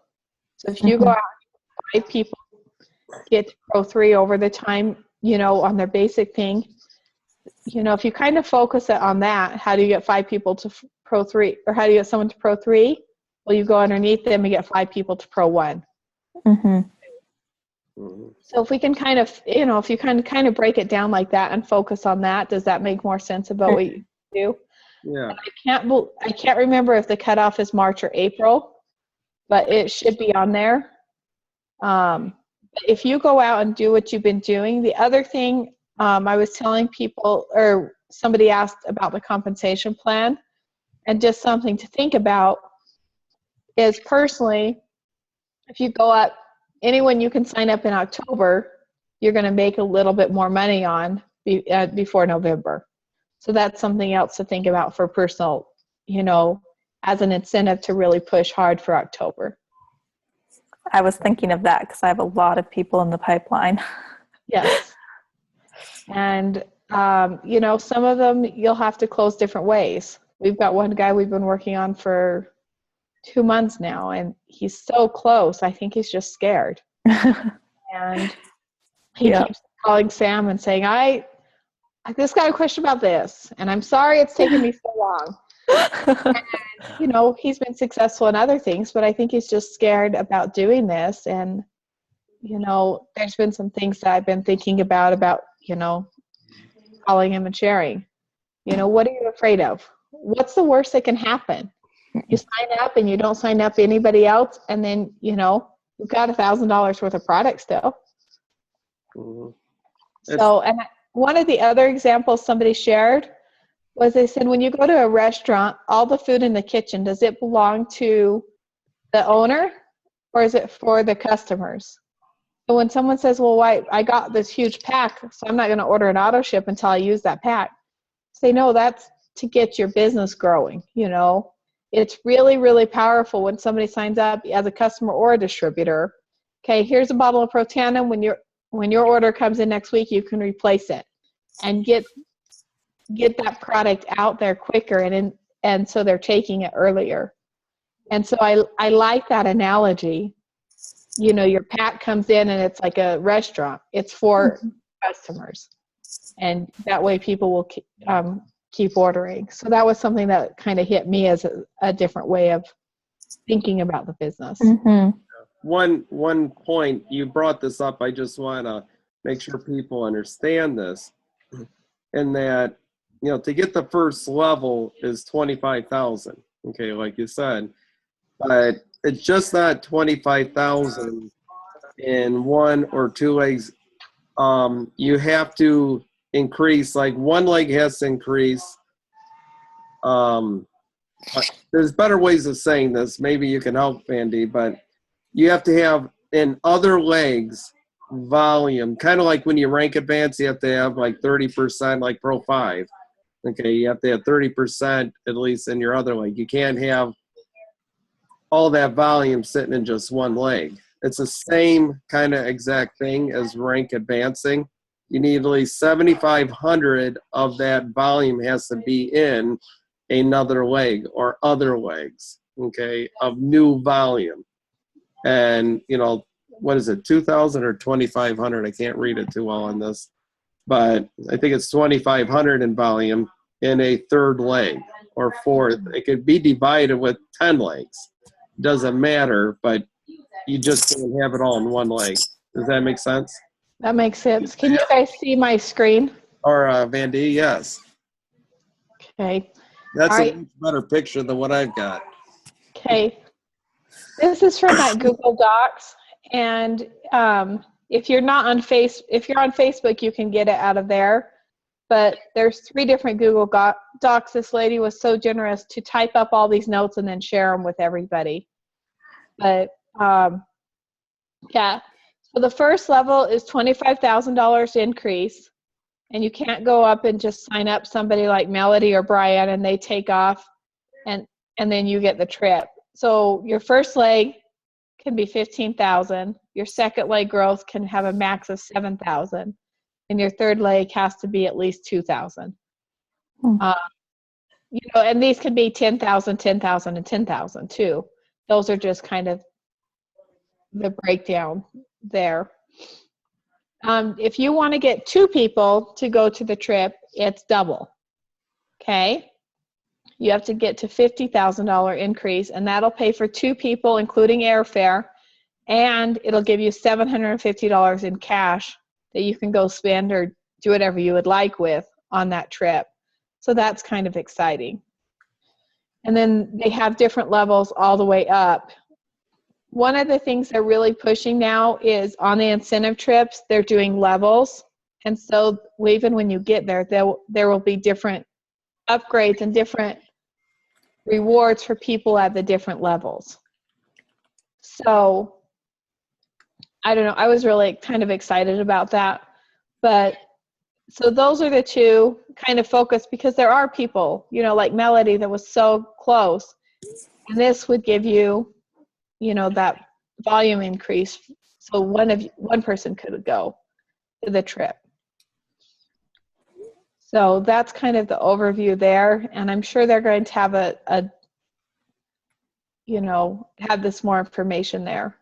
So if you go out, 5 people get to Pro 3 over the time, on their basic thing, if you kind of focus it on that, how do you get 5 people to Pro 3, or how do you get someone to Pro 3? Well, you go underneath them and get 5 people to Pro 1. So if we can kind of, if you kind of break it down like that and focus on that, does that make more sense about what you do? Yeah. I can't remember if the cutoff is March or April, but it should be on there. If you go out and do what you've been doing, the other thing I was telling people, or somebody asked about the compensation plan, and just something to think about is, personally, if you go up, anyone you can sign up in October, you're going to make a little bit more money on before November. So that's something else to think about for personal, as an incentive to really push hard for October. I was thinking of that because I have a lot of people in the pipeline. Yes. And, some of them you'll have to close different ways. We've got one guy we've been working on for 2 months now, and he's so close. I think he's just scared. And he keeps calling Sam and saying, I just got a question about this, and I'm sorry it's taken me so long. And, he's been successful in other things, but I think he's just scared about doing this. And, there's been some things that I've been thinking about, calling him and sharing. What are you afraid of? What's the worst that can happen? You sign up and you don't sign up anybody else, and then, you've got $1,000 worth of product still. So, and one of the other examples somebody shared was, they said, when you go to a restaurant, all the food in the kitchen, does it belong to the owner, or is it for the customers? So when someone says, well, why, I got this huge pack, so I'm not going to order an auto ship until I use that pack. Say, no, that's to get your business growing. It's really, really powerful when somebody signs up as a customer or a distributor. Okay, here's a bottle of Protandim. When your order comes in next week, you can replace it and get that product out there quicker, and so they're taking it earlier. And so I like that analogy. Your pack comes in and it's like a restaurant. It's for customers, and that way people will keep ordering. So that was something that kind of hit me as a different way of thinking about the business. One point, you brought this up, I just want to make sure people understand this, and that, to get the first level is 25,000. Okay, like you said, but it's just not 25,000 in 1 or 2 legs. You have to increase, like one leg has to increase. There's better ways of saying this. Maybe you can help, Vandee, but you have to have in other legs volume, kind of like when you rank advance, you have to have like 30%, like Pro 5. Okay, you have to have 30% at least in your other leg. You can't have all that volume sitting in just one leg. It's the same kind of exact thing as rank advancing. You need at least 7,500 of that volume has to be in another leg or other legs, okay, of new volume. And, what is it, 2,000 or 2,500? I can't read it too well on this, but I think it's 2,500 in volume in a third leg or fourth. It could be divided with 10 legs. Doesn't matter, but you just can't have it all in one leg. Does that make sense? That makes sense. Can you guys see my screen? Or Vandee, yes. Okay. That's All right. a much better picture than what I've got. Okay. This is from that Google Docs, and if you're not on if you're on Facebook, you can get it out of there. But there's 3 different Google Docs. This lady was so generous to type up all these notes and then share them with everybody. But yeah, so the first level is $25,000 increase, and you can't go up and just sign up somebody like Melody or Brian and they take off, and then you get the trip. So your first leg can be 15,000. Your second leg growth can have a max of 7,000, and your third leg has to be at least 2,000. You know, and these could be 10,000, 10,000, and 10,000 too. Those are just kind of the breakdown there. If you want to get 2 people to go to the trip, it's double. Okay, you have to get to $50,000 increase, and that'll pay for 2 people, including airfare, and it'll give you $750 in cash that you can go spend or do whatever you would like with on that trip. So that's kind of exciting. And then they have different levels all the way up. One of the things they're really pushing now is on the incentive trips, they're doing levels. And so even when you get there, there will be different upgrades and different rewards for people at the different levels. So I don't know, I was really kind of excited about that. But so those are the 2 kind of focus, because there are people, you know, like Melody that was so close. And this would give you, you know, that volume increase. So one person could go to the trip. So that's kind of the overview there. And I'm sure they're going to have have this more information there.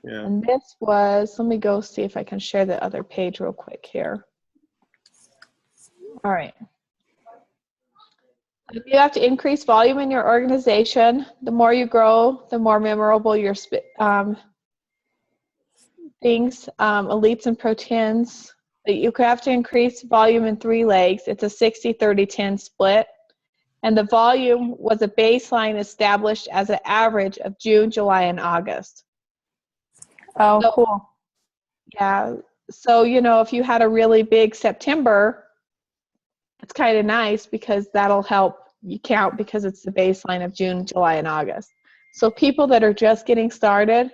Yeah. And this was, let me go see if I can share the other page real quick here. All right. You have to increase volume in your organization. The more you grow, the more memorable your things, elites and pro-10s. You have to increase volume in 3 legs. It's a 60-30-10 split. And the volume was a baseline established as an average of June, July, and August. Oh, So, cool. yeah. So, you know, if you had a really big September, it's kind of nice because that'll help you count, because it's the baseline of June, July, and August. So people that are just getting started,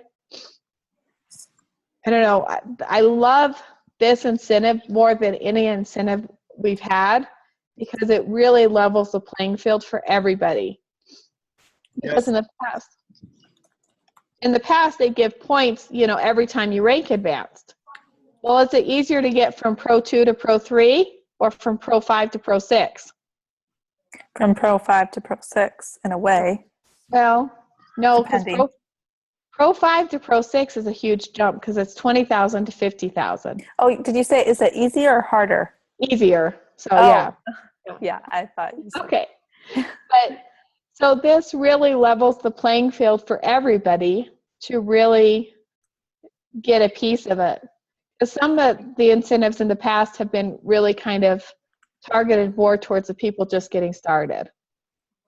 I don't know, I love this incentive more than any incentive we've had, because it really levels the playing field for everybody. Because Yes. in the past they give points, you know, every time you rank advanced. Well, is it easier to get from Pro 2 to Pro 3 or from Pro 5 to Pro 6? From Pro 5 to Pro 6, in a way. Well, no, because Depending. Pro 5 to Pro 6 is a huge jump, because it's 20,000 to 50,000. Oh, did you say, is it easier or harder? Easier. So, Oh. yeah. Yeah, I thought you said. Okay. But so this really levels the playing field for everybody to really get a piece of it. Because some of the incentives in the past have been really kind of targeted more towards the people just getting started.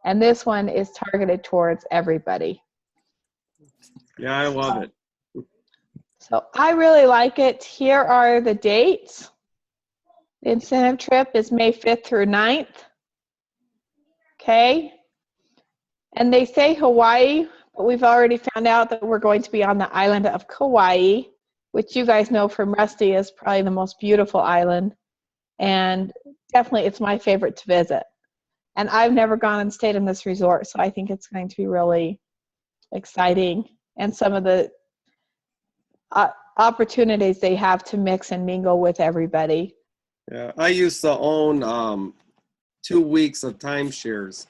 And this one is targeted towards everybody. Yeah, I love it. So I really like it. Here are the dates. The incentive trip is May 5th through 9th. Okay. And they say Hawaii, but we've already found out that we're going to be on the island of Kauai, which you guys know from Rusty is probably the most beautiful island. And definitely it's my favorite to visit. And I've never gone and stayed in this resort, so I think it's going to be really exciting. And some of the opportunities they have to mix and mingle with everybody. Yeah, I used to own 2 weeks of timeshares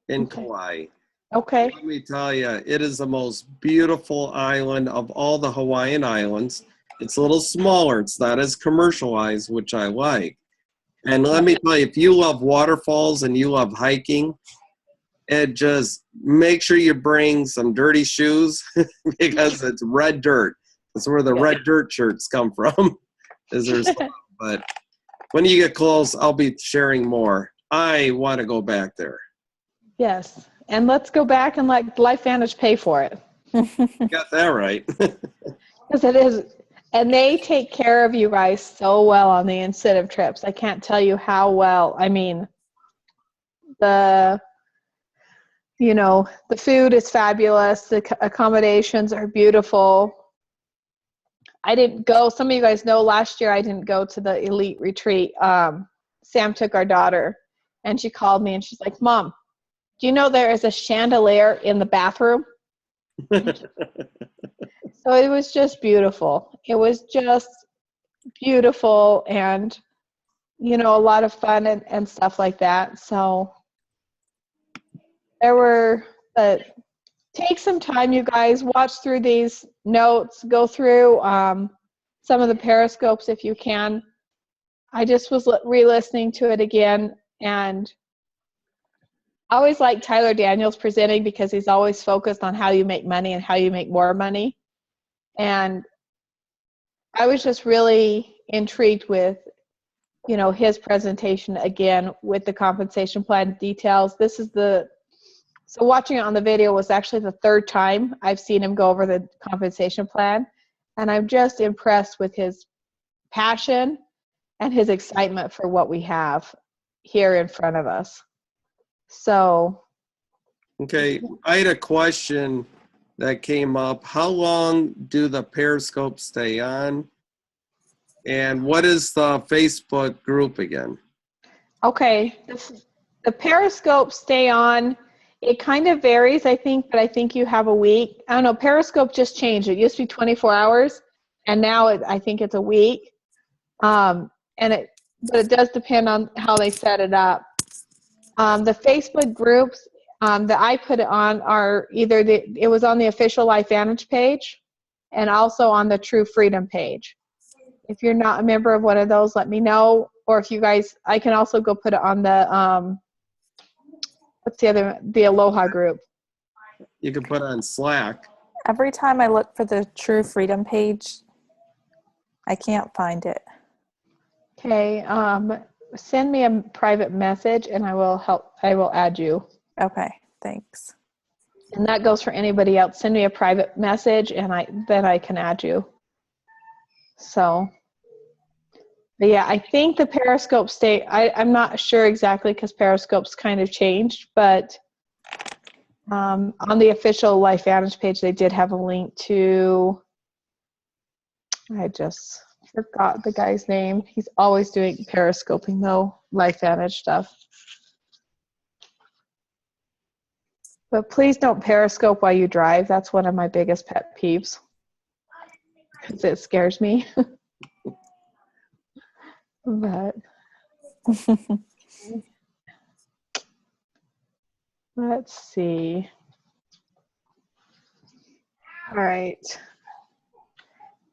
in Kauai. Okay. Let me tell you, it is the most beautiful island of all the Hawaiian islands. It's a little smaller. It's not as commercialized, which I like. And let me tell you, if you love waterfalls and you love hiking, it just make sure you bring some dirty shoes because it's red dirt. That's where the red dirt shirts come from. But when you get close, I'll be sharing more. I want to go back there. Yes. And let's go back and let LifeVantage pay for it. You got that right. Because it is, And they take care of you guys so well on the incentive trips. I can't tell you how well. I mean, the food is fabulous. The accommodations are beautiful. I didn't go. Some of you guys know last year I didn't go to the elite retreat. Sam took our daughter, and she called me and she's like, "Mom, do you know there is a chandelier in the bathroom?" So it was just beautiful. It was just beautiful, and a lot of fun and stuff like that. So there were, take some time, you guys, watch through these notes, go through some of the periscopes if you can. I just was re-listening to it again, and I always like Tyler Daniels presenting because he's always focused on how you make money and how you make more money. And I was just really intrigued with, his presentation again with the compensation plan details. So watching it on the video was actually the third time I've seen him go over the compensation plan. And I'm just impressed with his passion and his excitement for what we have here in front of us. So. Okay, I had a question that came up. How long do the periscopes stay on? And what is the Facebook group again? Okay, the periscopes stay on. It kind of varies, I think, but I think you have a week. I don't know, Periscope just changed. It used to be 24 hours, and now I think it's a week. But it does depend on how they set it up. The Facebook groups that I put it on are either it was on the official LifeVantage page and also on the True Freedom page. If you're not a member of one of those, let me know. Or if you guys, I can also go put it on the the Aloha group. You can put on Slack. Every time I look for the True Freedom page, I can't find it. Okay, send me a private message and I will add you. Okay, thanks. And that goes for anybody else. Send me a private message and then I can add you. So, but yeah, I think the Periscope I'm not sure exactly because Periscope's kind of changed, but on the official LifeVantage page, they did have a link to, I just forgot the guy's name. He's always doing periscoping though, LifeVantage stuff. But please don't periscope while you drive. That's one of my biggest pet peeves because it scares me. But let's see. All right.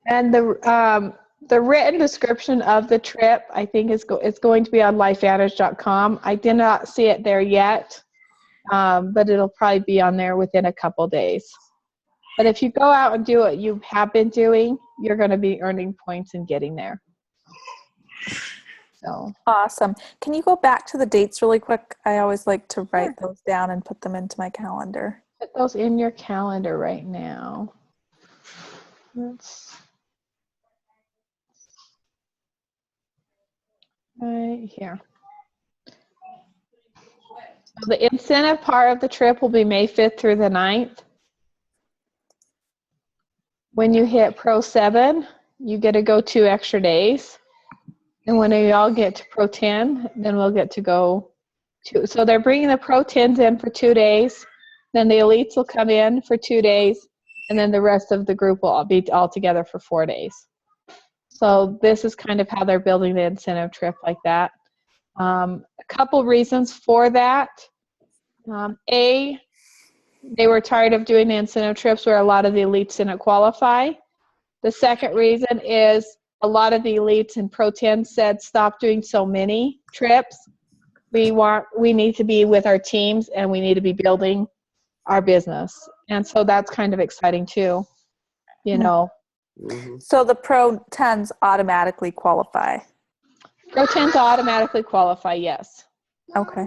And the written description of the trip, I think, is going to be on lifevantage.com. I did not see it there yet, but it'll probably be on there within a couple days. But if you go out and do what you have been doing, you're going to be earning points and getting there. So Awesome. Can you go back to the dates really quick? I always like to write those down and put them into my calendar. put those in your calendar right now. Right here. So the incentive part of the trip will be May 5th through the 9th. When you hit Pro 7, you get to go 2 extra days. And when we all get to Pro 10, then we'll get to go 2. So they're bringing the Pro 10s in for 2 days. Then the elites will come in for 2 days. And then the rest of the group will all be all together for 4 days. So this is kind of how they're building the incentive trip like that. A couple reasons for that. A, they were tired of doing the incentive trips where a lot of the elites didn't qualify. The second reason is a lot of the elites in Pro 10 said stop doing so many trips. We need to be with our teams and we need to be building our business. And so that's kind of exciting too, you know. Mm-hmm. So the Pro 10s automatically qualify. Pro 10s automatically qualify, yes. Okay.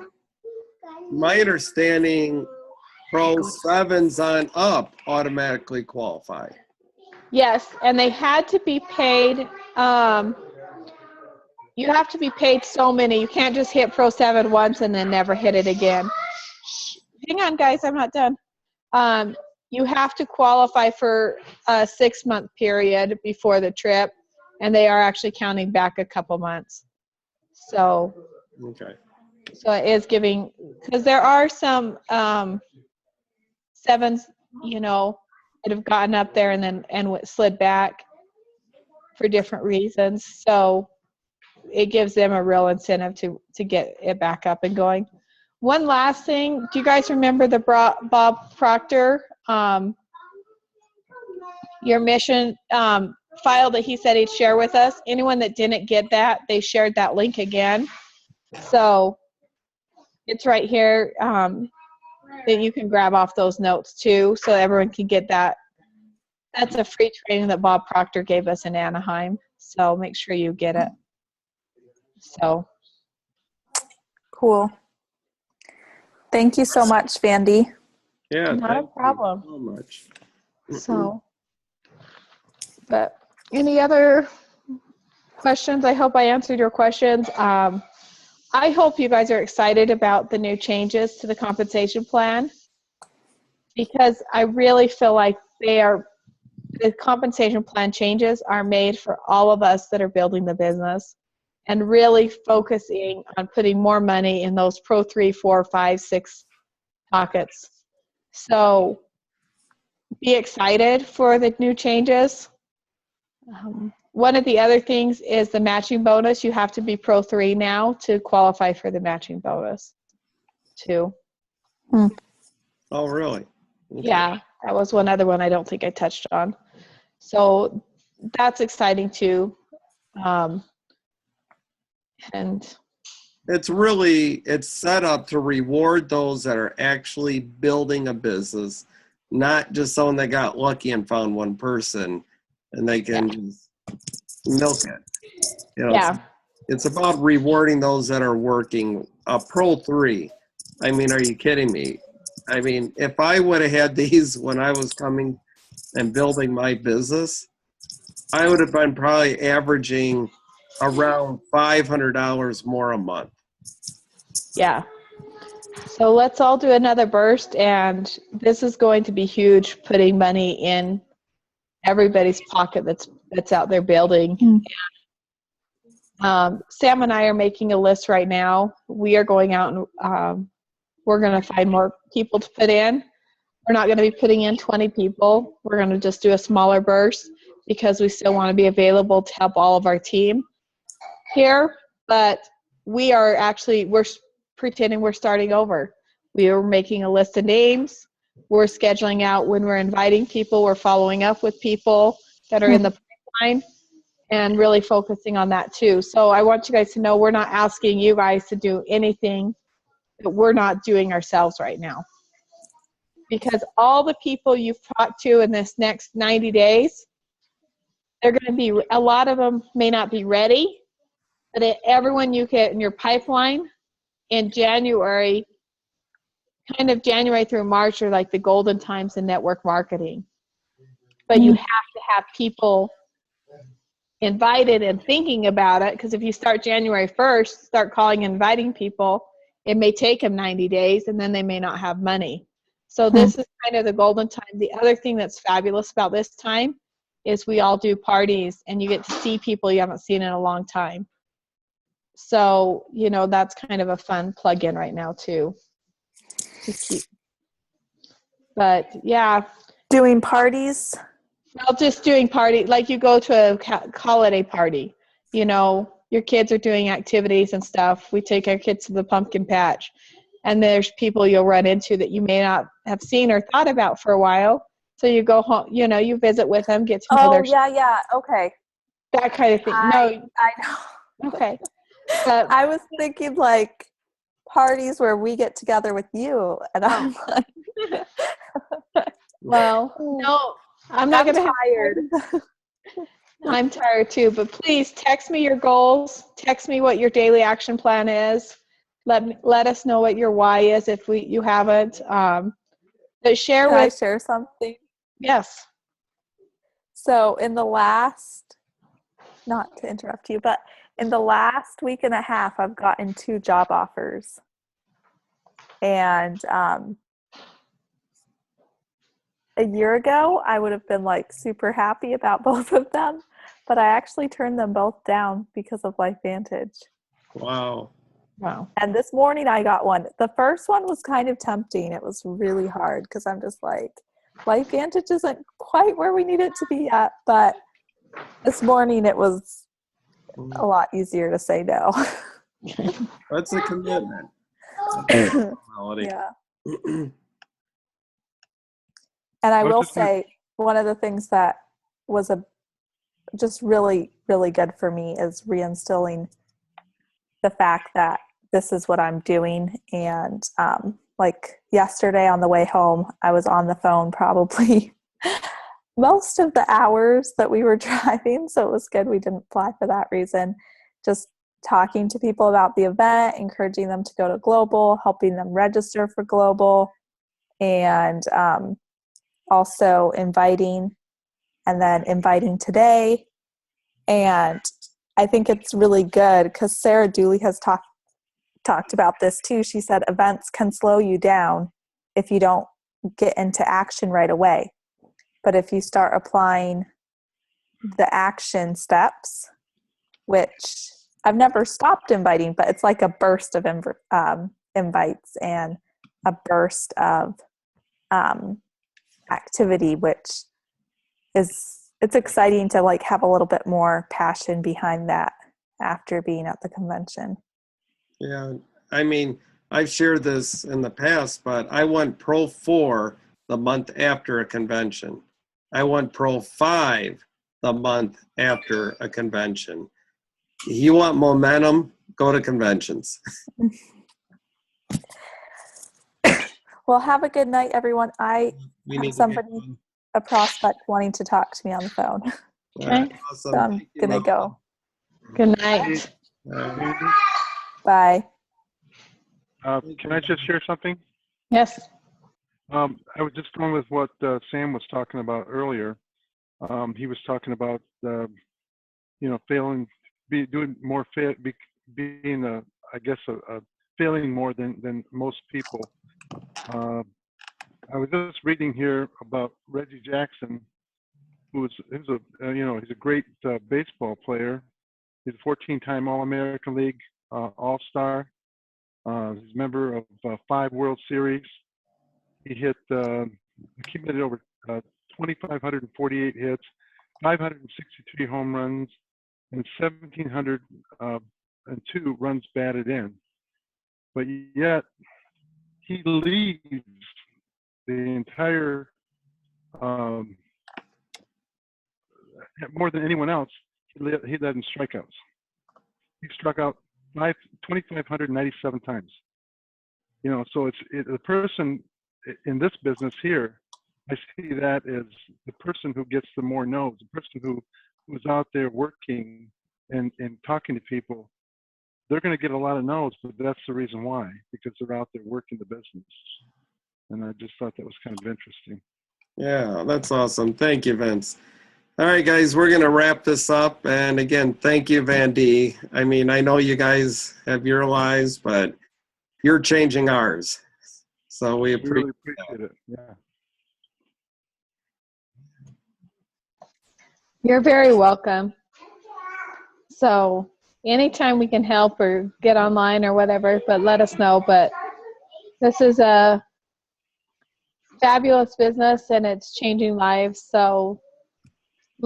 My understanding, Pro 7s on up automatically qualify. Yes, and they had to be paid. You have to be paid so many. You can't just hit Pro 7 once and then never hit it again. Hang on, guys, I'm not done. You have to qualify for a 6-month period before the trip, and they are actually counting back a couple months. So Okay. it is giving, because there are some 7s, that have gotten up there and then slid back for different reasons. So it gives them a real incentive to get it back up and going. One last thing, do you guys remember the Bob Proctor, your mission file that he said he'd share with us? Anyone that didn't get that, they shared that link again. So it's right here that you can grab off those notes too, so everyone can get that. That's a free training that Bob Proctor gave us in Anaheim. So make sure you get it. So Cool. Thank you so much, Vandee. Yeah. not a thank you problem. so much. So, but any other questions? I hope I answered your questions. I hope you guys are excited about the new changes to the compensation plan, because I really feel like the compensation plan changes are made for all of us that are building the business and really focusing on putting more money in those Pro 3, 4, 5, 6 pockets. So be excited for the new changes. One of the other things is the matching bonus. You have to be Pro 3 now to qualify for the matching bonus too. Oh, really? Okay. Yeah, that was one other one I don't think I touched on. So that's exciting too. And It's set up to reward those that are actually building a business, not just someone that got lucky and found one person and they can just milk it. yeah, It's about rewarding those that are working. Pro 3. I mean, are you kidding me? I mean, if I would have had these when I was coming and building my business, I would have been probably averaging around $500 more a month. yeah. So let's all do another burst, and this is going to be huge, putting money in everybody's pocket that's out there building. Sam and I are making a list right now. We are going out and we're going to find more people to put in. We're not going to be putting in 20 people. We're going to just do a smaller burst because we still want to be available to help all of our team here. But we're pretending we're starting over. We are making a list of names. We're scheduling out when we're inviting people. We're following up with people that are in the pipeline and really focusing on that too. So I want you guys to know we're not asking you guys to do anything that we're not doing ourselves right now. Because all the people you've talked to in this next 90 days, they're going to be, a lot of them may not be ready, but everyone you get in your pipeline in January, kind of January through March are like the golden times in network marketing. But you have to have people invited and thinking about it, because if you start January 1st, start calling and inviting people, it may take them 90 days and then they may not have money. So this is kind of the golden time. The other thing that's fabulous about this time is we all do parties and you get to see people you haven't seen in a long time. So, that's kind of a fun plug-in right now too. But yeah. Doing parties? Well, just doing party, like you go to a holiday party, your kids are doing activities and stuff. We take our kids to the pumpkin patch, and there's people you'll run into that you may not have seen or thought about for a while. So you go home, you visit with them, get to know their yeah. Okay. that kind of thing. I know. Okay. I was thinking like parties where we get together with you, and I'm like, well, no, I'm not going to tired. I'm tired too, but please text me your goals. Text me what your daily action plan is. Let us know what your why is if you haven't. But share Can I with. share something? Yes. So in the last, not to interrupt you, but in the last week and a half, I've gotten 2 job offers. And a year ago, I would have been like super happy about both of them, but I actually turned them both down because of LifeVantage. Wow. Wow. And this morning I got one. The first one was kind of tempting. It was really hard because I'm just like, LifeVantage isn't quite where we need it to be at. But this morning it was a lot easier to say no. That's a commitment. That's a personality. Yeah. And I will say, one of the things that was just really, really good for me is reinstilling the fact that this is what I'm doing. And like yesterday on the way home, I was on the phone probably most of the hours that we were driving. So it was good we didn't fly for that reason. Just talking to people about the event, encouraging them to go to Global, helping them register for Global, and also inviting today. And I think it's really good because Sarah Dooley has talked about this too. She said events can slow you down if you don't get into action right away. But if you start applying the action steps, which I've never stopped inviting, but it's like a burst of invites and a burst of activity, which it's exciting to like have a little bit more passion behind that after being at the convention. Yeah, I mean, I've shared this in the past, but I went Pro 4 the month after a convention. I went Pro 5 the month after a convention. You want momentum, go to conventions. Well, have a good night, everyone. I We have need somebody, to get a prospect wanting to talk to me on the phone. All right, awesome. So I'm Thank you, going to Lily. go. Good night. Andy, Bye. can I just share something? Yes. I was just going with what Sam was talking about earlier. He was talking about, failing, doing more, being failing more than most people. I was just reading here about Reggie Jackson, he's a great baseball player. He's a 14-time All-American League All-Star. He's a member of 5 World Series. He accumulated over 2,548 hits, 563 home runs, and 1,702 runs batted in. But yet, he leads the entire, more than anyone else, he led in strikeouts. He struck out 2,597 times. So the person in this business here, I see that as the person who gets the more no's, the person who's out there working and talking to people. They're going to get a lot of no's, but that's the reason why, because they're out there working the business. And I just thought that was kind of interesting. Yeah, that's awesome. Thank you, Vince. All right, guys, we're going to wrap this up. And again, thank you, Vandee. I mean, I know you guys have your lives, but you're changing ours. So we Really appreciate appreciate it. Yeah. You're very welcome. So anytime we can help or get online or whatever, but let us know. But this is a fabulous business and it's changing lives. So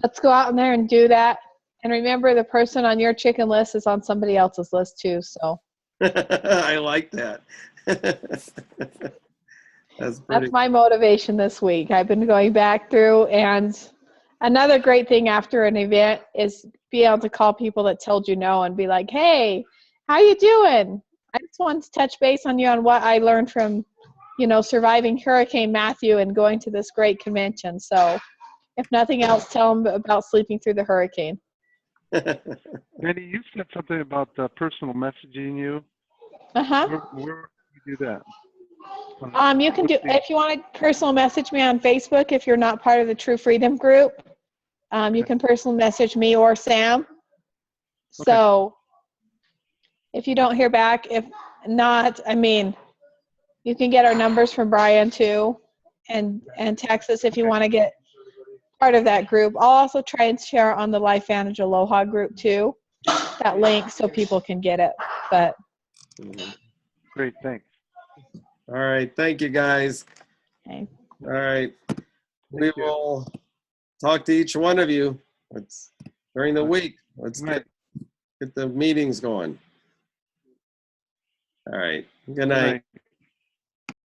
let's go out in there and do that. And remember, the person on your chicken list is on somebody else's list too. So I like that. that's my motivation this week. I've been going back through, and another great thing after an event is be able to call people that told you no and be like, hey, how you doing? I just wanted to touch base on you on what I learned from, surviving Hurricane Matthew and going to this great convention. So if nothing else, tell them about sleeping through the hurricane. Randy, you said something about personal messaging you. Uh-huh. Where do you do that? You can do, if you want to personal message me on Facebook, if you're not part of the True Freedom group, You can personally message me or Sam. So if you don't hear back, if not, I mean, you can get our numbers from Brian too, and text us if you want to get part of that group. I'll also try and share on the LifeVantage Aloha group too, that link so people can get it. But Great, thanks. All right. Thank you, guys. okay. All right. We Thank you. will talk to each one of you. During the week. Let's Good night. get the meetings going. All right. Good Good night. night.